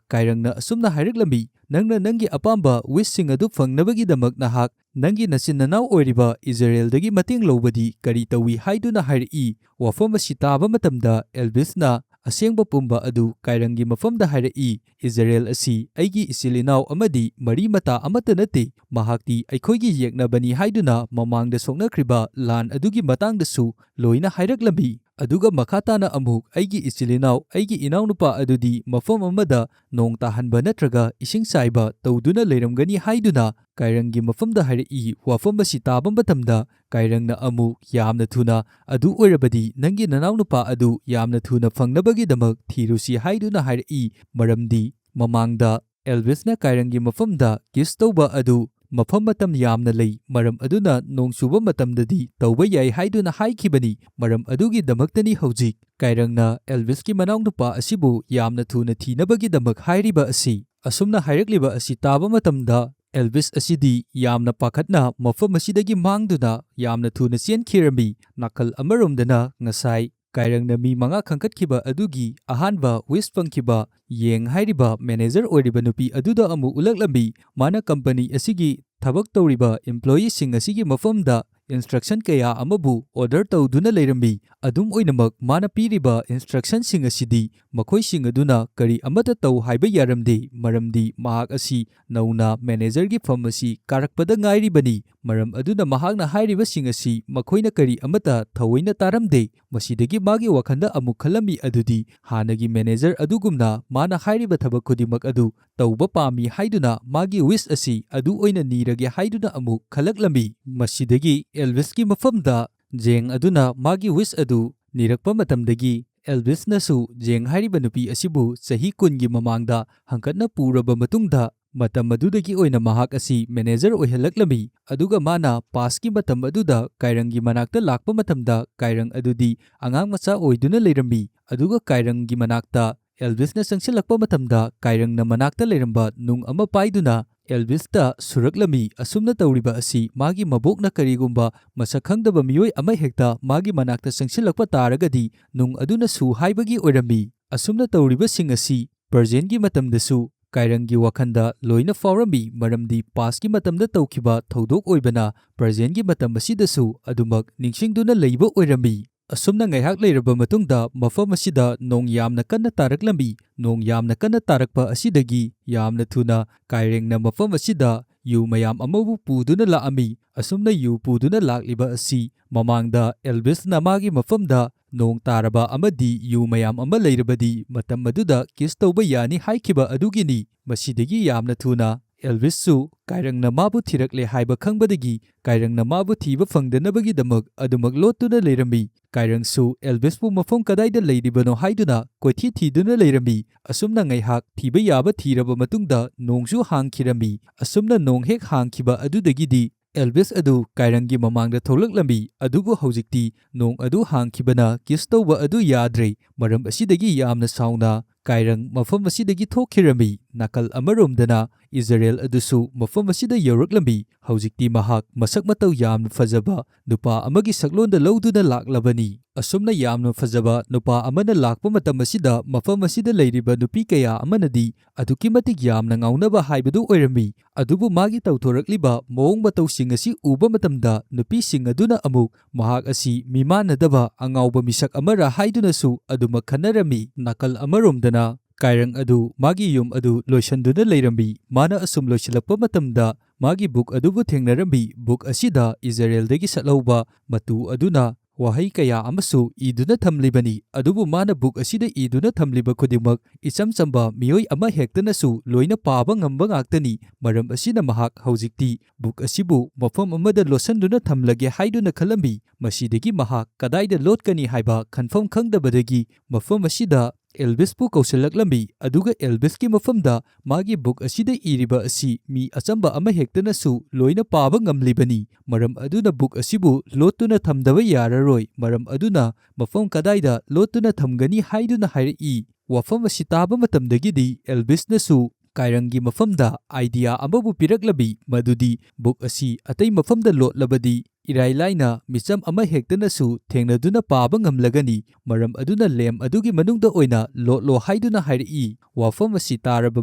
ꯀꯥꯏꯔꯪꯅ ꯑꯁꯨꯝꯅ ꯍꯥꯏꯔꯛꯂꯝꯃꯤ, ꯅꯪꯅ ꯅꯪꯒꯤ ꯑꯄꯥꯝꯕ ꯋꯤꯁꯁꯤꯡ ꯑꯗꯨ ꯐꯪꯅꯕꯒꯤꯗꯃꯛ ꯅꯍꯥꯛ ꯅꯪꯒꯤ ꯅꯆꯤꯟ ꯅꯅꯥꯎ ꯑꯣꯏꯔꯤꯕ ꯏꯖꯔꯦꯜꯗꯒꯤ ꯃꯇꯦꯡ ꯂꯧꯕꯗꯤ ꯀꯔꯤ ꯇꯧꯏ ꯍꯥꯏꯗꯨꯅ ꯍꯥꯏꯔꯛꯏ꯫ ꯋꯥꯐꯝ ꯑꯁꯤ ꯇꯥꯕ ꯃꯇꯝꯗ ꯑꯦꯜꯚꯤꯁꯅ ꯑꯁꯦꯡꯕ ꯄꯨꯝꯕ ꯑꯗꯨ ꯀꯥꯏꯔꯪꯒꯤ ꯃꯐꯝꯗ ꯍꯥꯏꯔꯛꯏ꯫ ꯏꯖꯔꯦꯜ ꯑꯁꯤ ꯑꯩꯒꯤ ꯏꯆꯤꯜ ꯏꯅꯥꯎ ꯑꯃꯗꯤ ꯃꯔꯤ ꯃꯇꯥ ꯑꯃꯠꯇ ꯅꯠꯇꯦ, ꯃꯍꯥꯛꯇꯤ ꯑꯩꯈꯣꯏꯒꯤ ꯌꯦꯛꯅꯕꯅꯤ ꯍꯥꯏꯗꯨꯅ ꯃꯃꯥꯡꯗ ꯁꯣꯛꯅꯈ꯭ꯔꯤꯕ ꯂꯥꯟ ꯑꯗꯨꯒꯤ ꯃꯇꯥꯡꯗꯁꯨ ꯂꯣꯏꯅ ꯍꯥꯏꯔꯛꯂꯝꯃꯤ꯫ ꯑꯗꯨꯒ ꯃꯈꯥ ꯇꯥꯅ ꯑꯃꯨꯛ ꯑꯩꯒꯤ ꯏꯆꯤꯜ ꯏꯅꯥꯎ ꯑꯩꯒꯤ ꯏꯅꯥꯎꯅꯨꯄꯥ ꯑꯗꯨꯗꯤ ꯃꯐꯝ ꯑꯃꯗ ꯅꯣꯡ ꯇꯥꯍꯟꯕ ꯅꯠꯇ꯭ꯔꯒ ꯏꯁꯤꯡ ꯆꯥꯏꯕ ꯇꯧꯗꯨꯅ ꯂꯩꯔꯝꯒꯅꯤ ꯍꯥꯏꯗꯨꯅ ꯀꯥꯏꯔꯪꯒꯤ ꯃꯐꯝꯗ ꯍꯥꯏꯔꯛꯏ꯫ ꯋꯥꯐꯝ ꯑꯁꯤ ꯇꯥꯕ ꯃꯇꯝꯗ ꯀꯥꯏꯔꯪꯅ ꯑꯃꯨꯛ ꯌꯥꯝꯅ ꯊꯨꯅ ꯑꯗꯨ ꯑꯣꯏꯔꯕꯗꯤ ꯅꯪꯒꯤ ꯅꯅꯥꯎꯅꯨꯄꯥ ꯑꯗꯨ ꯌꯥꯝꯅ ꯊꯨꯅ ꯐꯪꯅꯕꯒꯤꯗꯃꯛ ꯊꯤꯔꯨꯁꯤ ꯍꯥꯏꯗꯨꯅ ꯍꯥꯏꯔꯛꯏ꯫ ꯃꯔꯝꯗꯤ ꯃꯃꯥꯡꯗ ꯑꯦꯜꯚꯤꯁꯅ ꯀꯥꯏꯔꯪꯒꯤ ꯃꯐꯝꯗ ꯀꯤꯁ ꯇꯧꯕ ꯑꯗꯨ ꯃꯐꯝ ꯃꯇꯝ ꯌꯥꯝꯅ ꯂꯩ, ꯃꯔꯝ ꯑꯗꯨꯅ ꯅꯣꯡ ꯆꯨꯕ ꯃꯇꯝꯗꯗꯤ ꯇꯧꯕ ꯌꯥꯏ ꯍꯥꯏꯗꯨꯅ ꯍꯥꯏꯈꯤꯕꯅꯤ꯫ ꯃꯔꯝ ꯑꯗꯨꯒꯤꯗꯃꯛꯇꯅꯤ ꯍꯧꯖꯤꯛ ꯀꯥꯏꯔꯪꯅ ꯑꯦꯜꯚꯤꯁꯀꯤ ꯃꯅꯥꯎꯅꯨꯄꯥ ꯑꯁꯤꯕꯨ ꯌꯥꯝꯅ ꯊꯨꯅ ꯊꯤꯅꯕꯒꯤꯗꯃꯛ ꯍꯥꯏꯔꯤꯕ ꯑꯁꯤ꯫ ꯑꯁꯨꯝꯅ ꯍꯥꯏꯔꯛꯂꯤꯕ ꯑꯁꯤ ꯇꯥꯕ ꯃꯇꯝꯗ ꯑꯦꯜꯚꯤꯁ ꯑꯁꯤꯗꯤ ꯌꯥꯝꯅ ꯄꯥꯈꯠꯅ ꯃꯐꯝ ꯑꯁꯤꯗꯒꯤ ꯃꯥꯡꯗꯨꯅ ꯌꯥꯝꯅ ꯊꯨꯅ ꯆꯦꯟꯈꯤꯔꯝꯃꯤ꯫ ꯅꯥꯀꯜ ꯑꯃꯔꯣꯝꯗꯅ ꯉꯁꯥꯏ ꯀꯥꯏꯔꯪꯅ ꯃꯤ 5 ꯈꯟꯒꯠꯈꯤꯕ ꯑꯗꯨꯒꯤ ꯑꯍꯥꯟꯕ ꯋꯤꯁ ꯐꯪꯈꯤꯕ ꯌꯦꯡ ꯍꯥꯏꯔꯤꯕ ꯃꯦꯅꯦꯖꯔ ꯑꯣꯏꯔꯤꯕ ꯅꯨꯄꯤ ꯑꯗꯨꯗ ꯑꯃꯨꯛ ꯎꯠꯂꯛꯂꯝꯃꯤ꯫ ꯃꯥꯅ ꯀꯝꯄꯅꯤ ꯑꯁꯤꯒꯤ ꯊꯕꯛ ꯇꯧꯔꯤꯕ ꯏꯝꯄ꯭ꯂꯣꯌꯤꯁꯤꯡ ꯑꯁꯤꯒꯤ ꯃꯐꯝꯗ ꯏꯟꯁꯇ꯭ꯔꯛꯁꯟ ꯀꯌꯥ ꯑꯃꯕꯨ ꯑꯣꯔꯗꯔ ꯇꯧꯗꯨꯅ ꯂꯩꯔꯝꯃꯤ꯫ ꯑꯗꯨꯝ ꯑꯣꯏꯅꯃꯛ ꯃꯥꯅ ꯄꯤꯔꯤꯕ ꯏꯟꯁꯇ꯭ꯔꯛꯁꯟꯁꯤꯡ ꯑꯁꯤꯗꯤ ꯃꯈꯣꯏꯁꯤꯡ ꯑꯗꯨꯅ ꯀꯔꯤ ꯑꯃꯠꯇ ꯇꯧ ꯍꯥꯏꯕ ꯌꯥꯔꯝꯗꯦ, ꯃꯔꯝꯗꯤ ꯃꯍꯥꯛ ꯑꯁꯤ ꯅꯧꯅ ꯃꯦꯅꯦꯖꯔꯒꯤ ꯐꯝ ꯑꯁꯤ ꯀꯥꯔꯛꯄꯗ ꯉꯥꯏꯔꯤꯕꯅꯤ꯫ ꯃꯔꯝ ꯑꯗꯨꯅ ꯃꯍꯥꯛꯅ ꯍꯥꯏꯔꯤꯕꯁꯤꯡ ꯑꯁꯤ ꯃꯈꯣꯏꯅ ꯀꯔꯤ ꯑꯃꯠꯇ ꯊꯑꯣꯏꯅ ꯇꯥꯔꯝꯗꯦ꯫ ꯃꯁꯤꯗꯒꯤ ꯃꯥꯒꯤ ꯋꯥꯈꯟꯗ ꯑꯃꯨꯛ ꯈꯜꯂꯝꯃꯤ ꯑꯗꯨꯗꯤ ꯍꯥꯟꯅꯒꯤ ꯃꯦꯅꯦꯖꯔ ꯑꯗꯨꯒꯨꯝꯅ ꯃꯥꯅ ꯍꯥꯏꯔꯤꯕ ꯊꯕꯛ ꯈꯨꯗꯤꯡꯃꯛ ꯑꯗꯨ ꯇꯧꯕ ꯄꯥꯝꯃꯤ ꯍꯥꯏꯗꯨꯅ ꯃꯥꯒꯤ ꯋꯤꯁ ꯑꯁꯤ ꯑꯗꯨ ꯑꯣꯏꯅ ꯅꯤꯔꯒꯦ ꯍꯥꯏꯗꯨꯅ ꯑꯃꯨꯛ ꯈꯜꯂꯛꯂꯝꯃꯤ꯫ ꯃꯁꯤꯗꯒꯤ ꯑꯦꯜꯚꯤꯁꯀꯤ ꯃꯐꯝꯗ ꯖꯦꯡ ꯑꯗꯨꯅ ꯃꯥꯒꯤ ꯋꯤꯁ ꯑꯗꯨ ꯅꯤꯔꯛꯄ ꯃꯇꯝꯗꯒꯤ ꯑꯦꯜꯚꯤꯁꯅꯁꯨ ꯖꯦꯡ ꯍꯥꯏꯔꯤꯕ ꯅꯨꯄꯤ ꯑꯁꯤꯕꯨ ꯆꯍꯤ 10ꯒꯤ ꯃꯃꯥꯡꯗ ꯍꯪꯀꯠꯅ ꯄꯨꯔꯕ ꯃꯇꯨꯡꯗ ꯃꯇꯝ ꯑꯗꯨꯗꯒꯤ ꯑꯣꯏꯅ ꯃꯍꯥꯛ ꯑꯁꯤ ꯃꯦꯅꯦꯖꯔ ꯑꯣꯏꯍꯜꯂꯛꯂꯝꯃꯤ꯫ ꯑꯗꯨꯒ ꯃꯥꯅ ꯄꯥꯁꯀꯤ ꯃꯇꯝ ꯑꯗꯨꯗ ꯀꯥꯏꯔꯪꯒꯤ ꯃꯅꯥꯛꯇ ꯂꯥꯛꯄ ꯃꯇꯝꯗ ꯀꯥꯏꯔꯪ ꯑꯗꯨꯗꯤ ꯑꯉꯥꯡ ꯃꯆꯥ ꯑꯣꯏꯗꯨꯅ ꯂꯩꯔꯝꯃꯤ꯫ ꯑꯗꯨꯒ ꯀꯥꯏꯔꯪꯒꯤ ꯃꯅꯥꯛꯇ ꯑꯦꯜꯚꯤꯁꯅ ꯆꯪꯁꯤꯜꯂꯛꯄ ꯃꯇꯝꯗ ꯀꯥꯏꯔꯪꯅ ꯃꯅꯥꯛꯇ ꯂꯩꯔꯝꯕ ꯅꯨꯡ ꯑꯃ ꯄꯥꯏꯗꯨꯅ ꯑꯦꯜꯚꯤꯁꯇ ꯁꯨꯔꯛꯂꯝꯃꯤ꯫ ꯑꯁꯨꯝꯅ ꯇꯧꯔꯤꯕ ꯑꯁꯤ ꯃꯥꯒꯤ ꯃꯕꯣꯛꯅ ꯀꯔꯤꯒꯨꯝꯕ ꯃꯁꯛ ꯈꯪꯗꯕ ꯃꯤꯑꯣꯏ ꯑꯃꯍꯦꯛꯇ ꯃꯥꯒꯤ ꯃꯅꯥꯛꯇ ꯆꯪꯁꯤꯜꯂꯛꯄ ꯇꯥꯔꯒꯗꯤ ꯅꯨꯡ ꯑꯗꯨꯅ ꯁꯨ ꯍꯥꯏꯕꯒꯤ ꯑꯣꯏꯔꯝꯃꯤ꯫ ꯑꯁꯨꯝꯅ ꯇꯧꯔꯤꯕꯁꯤꯡ ꯑꯁꯤ ꯄ꯭ꯔꯖꯦꯟꯒꯤ ꯃꯇꯝꯗꯁꯨ ꯀꯥꯏꯔꯪꯒꯤ ꯋꯥꯈꯟꯗ ꯂꯣꯏꯅ ꯐꯥꯎꯔꯝꯃꯤ, ꯃꯔꯝꯗꯤ ꯄꯥꯁꯀꯤ ꯃꯇꯝꯗ ꯇꯧꯈꯤꯕ ꯊꯧꯗꯣꯛ ꯑꯣꯏꯕꯅ ꯄ꯭ꯔꯖꯦꯟꯒꯤ ꯃꯇꯝ ꯑꯁꯤꯗꯁꯨ ꯑꯗꯨꯃꯛ ꯅꯤꯡꯁꯤꯡꯗꯨꯅ ꯂꯩꯕ ꯑꯣꯏꯔꯝꯃꯤ꯫ ꯑꯁꯨꯝꯅ ꯉꯥꯏꯍꯥꯛ ꯂꯩꯔꯕ ꯃꯇꯨꯡꯗ ꯃꯐꯝ ꯑꯁꯤꯗ ꯅꯣꯡ ꯌꯥꯝꯅ ꯀꯟꯅ ꯇꯥꯔꯛꯂꯝꯃꯤ꯫ ꯅꯣꯡ ꯌꯥꯝꯅ ꯀꯟꯅ ꯇꯥꯔꯛꯄ ꯑꯁꯤꯗꯒꯤ ꯌꯥꯝꯅ ꯊꯨꯅ ꯀꯥꯏꯔꯦꯡꯅ ꯃꯐꯝ ꯑꯁꯤꯗ ꯌꯨ ꯃꯌꯥꯝ ꯑꯃꯕꯨ ꯄꯨꯗꯨꯅ ꯂꯥꯛꯑꯝꯃꯤ꯫ ꯑꯁꯨꯝꯅ ꯌꯨ ꯄꯨꯗꯨꯅ ꯂꯥꯛꯂꯤꯕ ꯑꯁꯤ ꯃꯃꯥꯡꯗ ꯑꯦꯜꯚꯤꯁꯅ ꯃꯥꯒꯤ ꯃꯐꯝꯗ ꯅꯣꯡ ꯇꯥꯔꯕ ꯑꯃꯗꯤ ꯌꯨ ꯃꯌꯥꯝ ꯑꯃ ꯂꯩꯔꯕꯗꯤ ꯃꯇꯝ ꯑꯗꯨꯗ ꯀꯤꯁ ꯇꯧꯕ ꯌꯥꯅꯤ ꯍꯥꯏꯈꯤꯕ ꯑꯗꯨꯒꯤꯅꯤ꯫ ꯃꯁꯤꯗꯒꯤ ꯌꯥꯝꯅ ꯊꯨꯅ ꯑꯦꯜꯚꯤꯁꯁꯨ ꯀꯥꯏꯔꯪꯅ ꯃꯥꯕꯨ ꯊꯤꯔꯛꯂꯦ ꯍꯥꯏꯕ ꯈꯪꯕꯗꯒꯤ ꯀꯥꯏꯔꯪꯅ ꯃꯥꯕꯨ ꯊꯤꯕ ꯐꯪꯗꯅꯕꯒꯤꯗꯃꯛ ꯑꯗꯨꯃꯛ ꯂꯣꯠꯇꯨꯅ ꯂꯩꯔꯝꯃꯤ꯫ ꯀꯥꯏꯔꯪꯁꯨ ꯑꯦꯜꯚꯤꯁꯄꯨ ꯃꯐꯝ ꯀꯗꯥꯏꯗ ꯂꯩꯔꯤꯕꯅꯣ ꯍꯥꯏꯗꯨꯅ ꯀꯣꯏꯊꯤ ꯊꯤꯗꯨꯅ ꯂꯩꯔꯝꯃꯤ꯫ ꯑꯁꯨꯝꯅ ꯉꯥꯏꯍꯥꯛ ꯊꯤꯕ ꯌꯥꯕ ꯊꯤꯔꯕ ꯃꯇꯨꯡꯗ ꯅꯣꯡꯁꯨ ꯍꯥꯡꯈꯤꯔꯝꯃꯤ꯫ ꯑꯁꯨꯝꯅ ꯅꯣꯡ ꯍꯦꯛ ꯍꯥꯡꯈꯤꯕ ꯑꯗꯨꯗꯒꯤꯗꯤ ꯑꯦꯜꯚꯤꯁ ꯑꯗꯨ ꯀꯥꯏꯔꯪꯒꯤ ꯃꯃꯥꯡꯗ ꯊꯣꯛꯂꯛꯂꯝꯃꯤ꯫ ꯑꯗꯨꯕꯨ ꯍꯧꯖꯤꯛꯇꯤ ꯅꯣꯡ ꯑꯗꯨ ꯍꯥꯡꯈꯤꯕꯅ ꯀꯤꯁ ꯇꯧꯕ ꯑꯗꯨ ꯌꯥꯗ꯭ꯔꯦ꯫ ꯃꯔꯝ ꯑꯁꯤꯗꯒꯤ ꯌꯥꯝꯅ ꯁꯥꯎꯅ ꯀꯥꯏꯔꯪ ꯃꯐꯝ ꯑꯁꯤꯗꯒꯤ ꯊꯣꯛꯈꯤꯔꯝꯃꯤ꯫ ꯅꯥꯀꯜ ꯑꯃꯔꯣꯝꯗꯅ ꯏꯖꯔꯦꯜ ꯑꯗꯨꯁꯨ ꯃꯐꯝ ꯑꯁꯤꯗ ꯌꯧꯔꯛꯂꯝꯃꯤ꯫ ꯍꯧꯖꯤꯛꯇꯤ ꯃꯍꯥꯛ ꯃꯁꯛ ꯃꯇꯧ ꯌꯥꯝꯅ ꯐꯖꯕ ꯅꯨꯄꯥ ꯑꯃꯒꯤ ꯁꯛꯂꯣꯟꯗ ꯂꯧꯗꯨꯅ ꯂꯥꯛꯂꯕꯅꯤ꯫ ꯑꯁꯨꯝꯅ ꯌꯥꯝꯅ ꯐꯖꯕ ꯅꯨꯄꯥ ꯑꯃꯅ ꯂꯥꯛꯄ ꯃꯇꯝ ꯑꯁꯤꯗ ꯃꯐꯝ ꯑꯁꯤꯗ ꯂꯩꯔꯤꯕ ꯅꯨꯄꯤ ꯀꯌꯥ ꯑꯃꯅꯗꯤ ꯑꯗꯨꯛꯀꯤ ꯃꯇꯤꯛ ꯌꯥꯝꯅ ꯉꯥꯎꯅꯕ ꯍꯥꯏꯕꯗꯨ ꯑꯣꯏꯔꯝꯃꯤ꯫ ꯑꯗꯨꯕꯨ ꯃꯥꯒꯤ ꯇꯧꯊꯣꯔꯛꯂꯤꯕ ꯃꯑꯣꯡ ꯃꯇꯧꯁꯤꯡ ꯑꯁꯤ ꯎꯕ ꯃꯇꯝꯗ ꯅꯨꯄꯤꯁꯤꯡ ꯑꯗꯨꯅ ꯑꯃꯨꯛ ꯃꯍꯥꯛ ꯑꯁꯤ ꯃꯤꯃꯥꯟꯅꯗꯕ ꯑꯉꯥꯎꯕ ꯃꯤꯁꯛ ꯑꯃꯔ ꯍꯥꯏꯗꯨꯅꯁꯨ ꯑꯗꯨꯃꯛ ꯈꯟꯅꯔꯝꯃꯤ꯫ ꯅꯥꯀꯜ ꯑꯃꯔꯣꯝꯗꯅ ꯀꯥꯏꯔꯪ ꯑꯗꯨ ꯃꯥꯒꯤ ꯌꯨꯝ ꯑꯗꯨ ꯂꯣꯏꯁꯤꯟꯗꯨꯅ ꯂꯩꯔꯝꯃꯤ꯫ ꯃꯥꯅ ꯑꯁꯨꯝ ꯂꯣꯏꯁꯤꯜꯂꯛꯄ ꯃꯇꯝꯗ ꯃꯥꯒꯤ ꯕꯨꯛ ꯑꯗꯨꯕꯨ ꯊꯦꯡꯅꯔꯝꯃꯤ꯫ ꯕꯨꯛ ꯑꯁꯤꯗ ꯏꯖꯔꯦꯜꯗꯒꯤ ꯁꯠꯍꯧꯕ ꯃꯇꯨ ꯑꯗꯨꯅ ꯋꯥꯍꯩ ꯀꯌꯥ ꯑꯃꯁꯨ ꯏꯗꯨꯅ ꯊꯝꯂꯤꯕꯅꯤ꯫ ꯑꯗꯨꯕꯨ ꯃꯥꯅ ꯕꯨꯛ ꯑꯁꯤꯗ ꯏꯗꯨꯅ ꯊꯝꯂꯤꯕ ꯈꯨꯗꯤꯡꯃꯛ ꯏꯆꯝ ꯆꯝꯕ ꯃꯤꯑꯣꯏ ꯑꯃ ꯍꯦꯛꯇꯅꯁꯨ ꯂꯣꯏꯅ パngamba ꯉꯥꯛꯇꯅꯤ꯫ ꯃꯔꯝ ꯑꯁꯤꯅ ꯃꯍꯥꯛ ꯍꯧꯖꯤꯛꯇꯤ ꯕꯨꯛ ꯑꯁꯤꯕꯨ ꯃꯐꯝ ꯑꯃꯗ ꯂꯣꯠꯁꯤꯟꯗꯨꯅ ꯊꯝꯂꯒꯦ ꯍꯥꯏꯗꯨꯅ ꯈꯜꯂꯝꯃꯤ꯫ ꯃꯁꯤꯗꯒꯤ ꯃꯍꯥꯛ ꯀꯗꯥꯏꯗ ꯂꯣꯠꯀꯅꯤ ꯍꯥꯏꯕ ꯈꯟꯐꯝ ꯈꯪꯗꯕꯗꯒꯤ ꯃꯐꯝ ꯑꯁꯤꯗ ꯑꯦꯜꯕꯤꯁꯄꯨ ꯀꯧꯁꯤꯜꯂꯛꯂꯝꯃꯤ꯫ ꯑꯗꯨꯒ ꯑꯦꯜꯕꯤꯁꯀꯤ ꯃꯐꯝꯗ ꯃꯥꯒꯤ ꯕꯨꯛ ꯑꯁꯤꯗ ꯏꯔꯤꯕ ꯑꯁꯤ ꯃꯤ ꯑꯆꯝꯕ ꯑꯃꯍꯦꯛꯇꯅꯁꯨ ꯂꯣꯏꯅ ꯄꯥꯕ ꯉꯝꯂꯤꯕꯅꯤ꯫ ꯃꯔꯝ ꯑꯗꯨꯅ ꯕꯨꯛ ꯑꯁꯤꯕꯨ ꯂꯣꯠꯇꯨꯅ ꯊꯝꯗꯕ ꯌꯥꯔꯔꯣꯏ꯫ ꯃꯔꯝ ꯑꯗꯨꯅ ꯃꯐꯝ ꯀꯗꯥꯏꯗ ꯂꯣꯠꯇꯨꯅ ꯊꯝꯒꯅꯤ ꯍꯥꯏꯗꯨꯅ ꯍꯥꯏꯔꯛꯏ꯫ ꯋꯥꯐꯝ ꯑꯁꯤ ꯇꯥꯕ ꯃꯇꯝꯗꯒꯤꯗꯤ ꯑꯦꯜꯕꯤꯁꯅꯁꯨ ꯀꯥꯏꯔꯪꯒꯤ ꯃꯐꯝꯗ ꯑꯥꯏꯗꯤꯌꯥ ꯑꯃꯕꯨ ꯄꯤꯔꯛꯂꯝꯃꯤ꯫ ꯃꯗꯨꯗꯤ ꯕꯨꯛ ꯑꯁꯤ ꯑꯇꯩ ꯃꯐꯝꯗ ꯂꯣꯠꯂꯕꯗꯤ ꯏꯔꯥꯏ ꯂꯥꯏꯅ ꯃꯤꯆꯝ ꯑꯃꯍꯦꯛꯇꯅꯁꯨ ꯊꯦꯡꯅꯗꯨꯅ ꯄꯥꯕ ꯉꯝꯂꯒꯅꯤ꯫ ꯃꯔꯝ ꯑꯗꯨꯅ ꯂꯦꯝ ꯑꯗꯨꯒꯤ ꯃꯅꯨꯡꯗ ꯑꯣꯏꯅ ꯂꯣꯠꯂꯣ ꯍꯥꯏꯗꯨꯅ ꯍꯥꯏꯔꯛꯏ꯫ ꯋꯥꯐꯝ ꯑꯁꯤ ꯇꯥꯔꯕ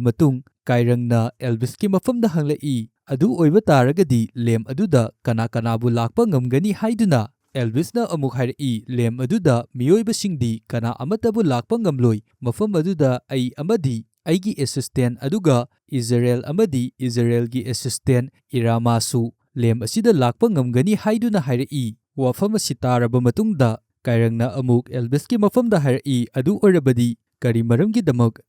ꯃꯇꯨꯡ ꯀꯥꯏꯔꯪꯅ ꯑꯦꯜꯕꯤꯁꯀꯤ ꯃꯐꯝꯗ ꯍꯪꯂꯛꯏ꯫ ꯑꯗꯨ ꯑꯣꯏꯕ ꯇꯥꯔꯒꯗꯤ ꯂꯦꯝ ꯑꯗꯨꯗ ꯀꯅꯥ ꯀꯅꯥꯕꯨ ꯂꯥꯛꯄ ꯉꯝꯒꯅꯤ ꯍꯥꯏꯗꯨꯅ꯫ ꯑꯦꯜꯕꯤꯁꯅ ꯑꯃꯨꯛ ꯍꯥꯏꯔꯛꯏ, ꯂꯦꯝ ꯑꯗꯨꯗ ꯃꯤꯑꯣꯏꯕꯁꯤꯡꯗꯤ ꯀꯅꯥ ꯑꯃꯠꯇꯕꯨ ꯂꯥꯛꯄ ꯉꯝꯂꯣꯏ꯫ ꯃꯐꯝ ꯑꯗꯨꯗ ꯑꯩ ꯑꯃꯗꯤ ꯑꯩꯒꯤ ꯑꯦꯁꯤꯁꯇꯦꯟꯠ ꯑꯗꯨꯒ ꯏꯖꯔꯦꯜ ꯑꯃꯗꯤ ꯏꯖꯔꯦꯜꯒꯤ ꯑꯦꯁꯤꯁꯇꯦꯟꯠ ꯏꯔꯥꯃꯥꯁꯨ ꯂꯦꯝ ꯑꯁꯤꯗ ꯂꯥꯛꯄ ꯉꯝꯒꯅꯤ ꯍꯥꯏꯗꯨꯅ ꯍꯥꯏꯔꯛꯏ꯫ ꯋꯥꯐꯝ ꯑꯁꯤ ꯇꯥꯔꯕ ꯃꯇꯨꯡꯗ ꯀꯥꯏꯔꯪꯅ ꯑꯃꯨꯛ ꯑꯦꯜꯕꯤꯁꯀꯤ ꯃꯐꯝꯗ ꯍꯥꯏꯔꯛꯏ, ꯑꯗꯨ ꯑꯣꯏꯔꯕꯗꯤ ꯀꯔꯤ ꯃꯔꯝꯒꯤꯗꯃꯛ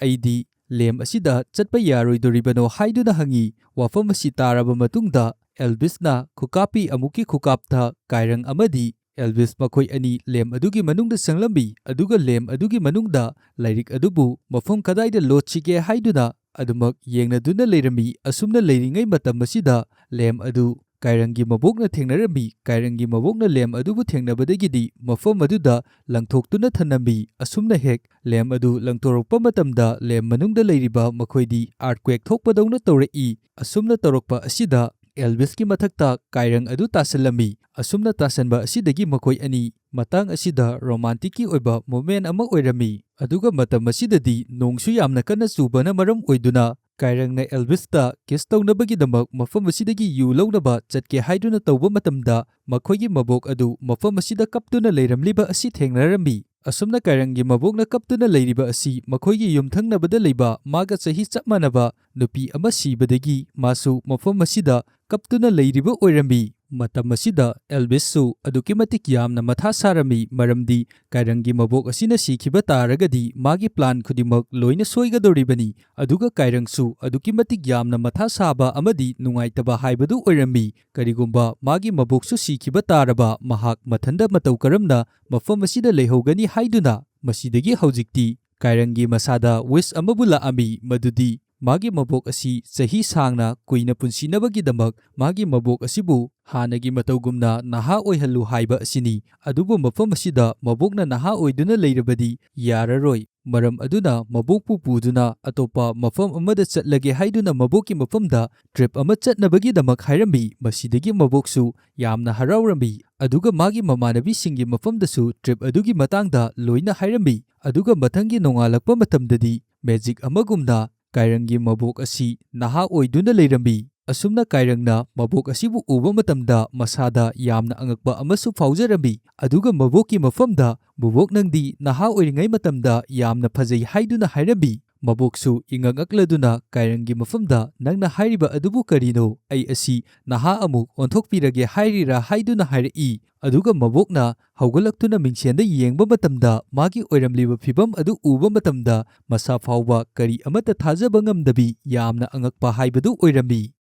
ꯑꯩꯗꯤ ꯂꯦꯝ ꯑꯁꯤꯗ ꯆꯠꯄ ꯌꯥꯔꯣꯏꯗꯣꯔꯤꯕꯅꯣ ꯍꯥꯏꯗꯨꯅ ꯍꯪꯉꯤ꯫ ꯋꯥꯐꯝ ꯑꯁꯤ ꯇꯥꯔꯕ ꯃꯇꯨꯡꯗ ꯑꯦꯜꯕꯤꯁꯅ ꯈꯨꯀꯥꯞꯄꯤ ꯑꯃꯨꯛꯀꯤ ꯈꯨꯀꯥꯞꯇ ꯀꯥꯏꯔꯪ ꯑꯃꯗꯤ ꯑꯦꯜꯕꯤꯁ ꯃꯈꯣꯏ ꯑꯅꯤ ꯂꯦꯝ ꯑꯗꯨꯒꯤ ꯃꯅꯨꯡꯗ ꯆꯪꯂꯝꯃꯤ꯫ ꯑꯗꯨꯒ ꯂꯦꯝ ꯑꯗꯨꯒꯤ ꯃꯅꯨꯡꯗ ꯂꯥꯏꯔꯤꯛ ꯑꯗꯨꯕꯨ ꯃꯐꯝ ꯀꯗꯥꯏꯗ ꯂꯣꯠꯁꯤꯒꯦ ꯍꯥꯏꯗꯨꯅ ꯑꯗꯨꯃꯛ ꯌꯦꯡꯅꯗꯨꯅ ꯂꯩꯔꯝꯃꯤ꯫ ꯑꯁꯨꯝꯅ ꯂꯩꯔꯤꯉꯩ ꯃꯇꯝ ꯑꯁꯤꯗ ꯂꯦꯝ ꯑꯗꯨ ꯀꯥꯏꯔꯪꯒꯤ ꯃꯕꯣꯛꯅ ꯊꯦꯡꯅꯔꯝꯃꯤ꯫ ꯀꯥꯏꯔꯪꯒꯤ ꯃꯕꯣꯛꯅ ꯂꯦꯝ ꯑꯗꯨꯕꯨ ꯊꯦꯡꯅꯕꯗꯒꯤꯗꯤ ꯃꯐꯝ ꯑꯗꯨꯗ ꯂꯪꯊꯣꯛꯇꯨꯅ ꯊꯅꯝꯃꯤ꯫ ꯑꯁꯨꯝꯅ ꯍꯦꯛ ꯂꯦꯝ ꯑꯗꯨ ꯂꯪꯊꯣꯔꯛꯄ ꯃꯇꯝꯗ ꯂꯦꯝ ꯃꯅꯨꯡꯗ ꯂꯩꯔꯤꯕ ꯃꯈꯣꯏꯗꯤ ꯑꯥꯔꯊꯀ꯭ꯋꯦꯛ ꯊꯣꯛꯄꯗꯧꯅ ꯇꯧꯔꯛꯏ꯫ ꯑꯁꯨꯝꯅ ꯇꯧꯔꯛꯄ ꯑꯁꯤꯗ ꯑꯦꯜꯕꯤꯁꯀꯤ ꯃꯊꯛꯇ ꯀꯥꯏꯔꯪ ꯑꯗꯨ ꯇꯥꯁꯤꯜꯂꯝꯃꯤ꯫ ꯑꯁꯨꯝꯅ ꯇꯥꯁꯟꯕ ꯑꯁꯤꯗꯒꯤ ꯃꯈꯣꯏ ꯑꯅꯤ ꯃꯇꯥꯡ ꯑꯁꯤꯗ ꯔꯣꯃꯥꯟꯇꯤꯛꯀꯤ ꯑꯣꯏꯕ ꯃꯣꯃꯦꯟꯠ ꯑꯃ ꯑꯣꯏꯔꯝꯃꯤ꯫ ꯑꯗꯨꯒ ꯃꯇꯝ ꯑꯁꯤꯗꯗꯤ ꯅꯣꯡꯁꯨ ꯌꯥꯝꯅ ꯀꯟꯅ ꯆꯨꯕꯅ ꯃꯔꯝ ꯑꯣꯏꯗꯨꯅ ꯀꯥꯏꯔꯪꯅ ꯑꯦꯜꯕꯤꯁꯇ ꯀꯤꯁ ꯇꯧꯅꯕꯒꯤꯗꯃꯛ ꯃꯐꯝ ꯑꯁꯤꯗꯒꯤ ꯌꯨ ꯂꯧꯅꯕ ꯆꯠꯀꯦ ꯍꯥꯏꯗꯨꯅ ꯇꯧꯕ ꯃꯇꯝꯗ ꯃꯈꯣꯏꯒꯤ ꯃꯕꯣꯛ ꯑꯗꯨ ꯃꯐꯝ ꯑꯁꯤꯗ ꯀꯞꯇꯨꯅ ꯂꯩꯔꯝꯂꯤꯕ ꯑꯁꯤ ꯊꯦꯡꯅꯔꯝꯃꯤ꯫ ꯑꯁꯨꯝꯅ ꯀꯥꯏꯔꯪꯒꯤ ꯃꯕꯣꯛꯅ ꯀꯞꯇꯨꯅ ꯂꯩꯔꯤꯕ ꯑꯁꯤ ꯃꯈꯣꯏꯒꯤ ꯌꯨꯝꯊꯪꯅꯕꯗ ꯂꯩꯕ ꯃꯥꯒ ꯆꯍꯤ ꯆꯞ ꯃꯥꯟꯅꯕ ꯅꯨꯄꯤ ꯑꯃ ꯁꯤꯕꯗꯒꯤ ꯃꯥꯁꯨ ꯃꯐꯝ ꯑꯁꯤꯗ ꯀꯞꯇꯨꯅ ꯂꯩꯔꯤꯕ ꯑꯣꯏꯔꯝꯃꯤ꯫ ꯃꯇꯝ ꯑꯁꯤꯗ ꯑꯦꯜꯕꯤꯁꯁꯨ ꯑꯗꯨꯛꯀꯤ ꯃꯇꯤꯛ ꯌꯥꯝꯅ ꯃꯊꯥ ꯁꯥꯔꯝꯃꯤ꯫ ꯃꯔꯝꯗꯤ ꯀꯥꯏꯔꯪꯒꯤ ꯃꯕꯣꯛ ꯑꯁꯤꯅ ꯁꯤꯈꯤꯕ ꯇꯥꯔꯒꯗꯤ ꯃꯥꯒꯤ ꯄ꯭ꯂꯥꯟ ꯈꯨꯗꯤꯡꯃꯛ ꯂꯣꯏꯅ ꯁꯣꯏꯒꯗꯧꯔꯤꯕꯅꯤ꯫ ꯑꯗꯨꯒ ꯀꯥꯏꯔꯪꯁꯨ ꯑꯗꯨꯛꯀꯤ ꯃꯇꯤꯛ ꯌꯥꯝꯅ ꯃꯊꯥ ꯁꯥꯕ ꯑꯃꯗꯤ ꯅꯨꯡꯉꯥꯏꯇꯕ ꯍꯥꯏꯕꯗꯨ ꯑꯣꯏꯔꯝꯃꯤ꯫ ꯀꯔꯤꯒꯨꯝꯕ ꯃꯥꯒꯤ ꯃꯕꯣꯛꯁꯨ ꯁꯤꯈꯤꯕ ꯇꯥꯔꯕ ꯃꯍꯥꯛ ꯃꯊꯟꯗ ꯃꯇꯧ ꯀꯔꯝꯅ ꯃꯐꯝ ꯑꯁꯤꯗ ꯂꯩꯍꯧꯒꯅꯤ ꯍꯥꯏꯗꯨꯅ꯫ ꯃꯁꯤꯗꯒꯤ ꯍꯧꯖꯤꯛꯇꯤ ꯀꯥꯏꯔꯪꯒꯤ ꯃꯁꯥꯗ ꯋꯤꯁ ꯑꯃꯕꯨ ꯂꯥꯛꯑꯝꯃꯤ, ꯃꯗꯨꯗꯤ ꯃꯥꯒꯤ ꯃꯕꯣꯛ ꯑꯁꯤ ꯆꯍꯤ ꯁꯥꯡꯅ ꯀꯨꯏꯅ ꯄꯨꯟꯁꯤꯅꯕꯒꯤꯗꯃꯛ ꯃꯥꯒꯤ ꯃꯕꯣꯛ ꯑꯁꯤꯕꯨ ꯍꯥꯟꯅꯒꯤ ꯃꯇꯧꯒꯨꯝꯅ ꯅꯍꯥ ꯑꯣꯏꯍꯜꯂꯨ ꯍꯥꯏꯕ ꯑꯁꯤꯅꯤ꯫ ꯑꯗꯨꯕꯨ ꯃꯐꯝ ꯑꯁꯤꯗ ꯃꯕꯣꯛꯅ ꯅꯍꯥ ꯑꯣꯏꯗꯨꯅ ꯂꯩꯔꯕꯗꯤ ꯌꯥꯔꯔꯣꯏ꯫ ꯃꯔꯝ ꯑꯗꯨꯅ ꯃꯕꯣꯛꯄꯨ ꯄꯨꯗꯨꯅ ꯑꯇꯣꯞꯄ ꯃꯐꯝ ꯑꯃꯗ ꯆꯠꯂꯒꯦ ꯍꯥꯏꯗꯨꯅ ꯃꯕꯣꯛꯀꯤ ꯃꯐꯝꯗ ꯇ꯭ꯔꯤꯞ ꯑꯃ ꯆꯠꯅꯕꯒꯤꯗꯃꯛ ꯍꯥꯏꯔꯝꯃꯤ꯫ ꯃꯁꯤꯗꯒꯤ ꯃꯕꯣꯛꯁꯨ ꯌꯥꯝꯅ ꯍꯔꯥꯎꯔꯝꯃꯤ꯫ ꯑꯗꯨꯒ ꯃꯥꯒꯤ ꯃꯃꯥꯟꯅꯕꯤꯁꯤꯡꯒꯤ ꯃꯐꯝꯗꯁꯨ ꯇ꯭ꯔꯤꯞ ꯑꯗꯨꯒꯤ ꯃꯇꯥꯡꯗ ꯂꯣꯏꯅ ꯍꯥꯏꯔꯝꯃꯤ꯫ ꯑꯗꯨꯒ ꯃꯊꯪꯒꯤ ꯅꯣꯡꯉꯥꯜꯂꯛꯄ ꯃꯇꯝꯗꯗꯤ ꯃꯦꯖꯤꯛ ꯑꯃꯒꯨꯝꯅ ꯀꯥꯏꯔꯪꯒꯤ ꯃꯕꯣꯛ ꯑꯁꯤ ꯅꯍꯥ ꯑꯣꯏꯗꯨꯅ ꯂꯩꯔꯝꯃꯤ꯫ ꯑꯁꯨꯝꯅ ꯀꯥꯏꯔꯪꯅ ꯃꯕꯣꯛ ꯑꯁꯤꯕꯨ ꯎꯕ ꯃꯇꯝꯗ ꯃꯁꯥꯗ ꯌꯥꯝꯅ ꯑꯉꯛꯄ ꯑꯃꯁꯨ ꯐꯥꯎꯖꯔꯝꯃꯤ꯫ ꯑꯗꯨꯒ ꯃꯕꯣꯛꯀꯤ ꯃꯐꯝꯗ, ꯕꯨꯕꯣꯛ ꯅꯪꯗꯤ ꯅꯍꯥ ꯑꯣꯏꯔꯤꯉꯩ ꯃꯇꯝꯗ ꯌꯥꯝꯅ ꯐꯖꯩ ꯍꯥꯏꯗꯨꯅ ꯍꯥꯏꯔꯝꯃꯤ꯫ ꯃꯕꯣꯛꯁꯨ ꯏꯉꯛ ꯉꯛꯂꯗꯨꯅ ꯀꯥꯏꯔꯪꯒꯤ ꯃꯐꯝꯗ, ꯅꯪꯅ ꯍꯥꯏꯔꯤꯕ ꯑꯗꯨꯕꯨ ꯀꯔꯤꯅꯣ? ꯑꯩ ꯑꯁꯤ ꯅꯍꯥ ꯑꯃꯨꯛ ꯑꯣꯟꯊꯣꯛꯄꯤꯔꯒꯦ ꯍꯥꯏꯔꯤꯔꯥ ꯍꯥꯏꯗꯨꯅ ꯍꯥꯏꯔꯛꯏ꯫ ꯑꯗꯨꯒ ꯃꯕꯣꯛꯅ ꯍꯧꯒꯠꯂꯛꯇꯨꯅ ꯃꯤꯡꯁꯦꯟꯗ ꯌꯦꯡꯕ ꯃꯇꯝꯗ ꯃꯥꯒꯤ ꯑꯣꯏꯔꯝꯂꯤꯕ ꯐꯤꯚꯝ ꯑꯗꯨ ꯎꯕ ꯃꯇꯝꯗ ꯃꯁꯥ ꯐꯥꯎꯕ ꯀꯔꯤ ꯑꯃꯠꯇ ꯊꯥꯖꯕ ꯉꯝꯗꯕꯤ ꯌꯥꯝꯅ ꯑꯉꯛꯄ ꯍꯥꯏꯕꯗꯨ ꯑꯣꯏꯔꯝꯃꯤ꯫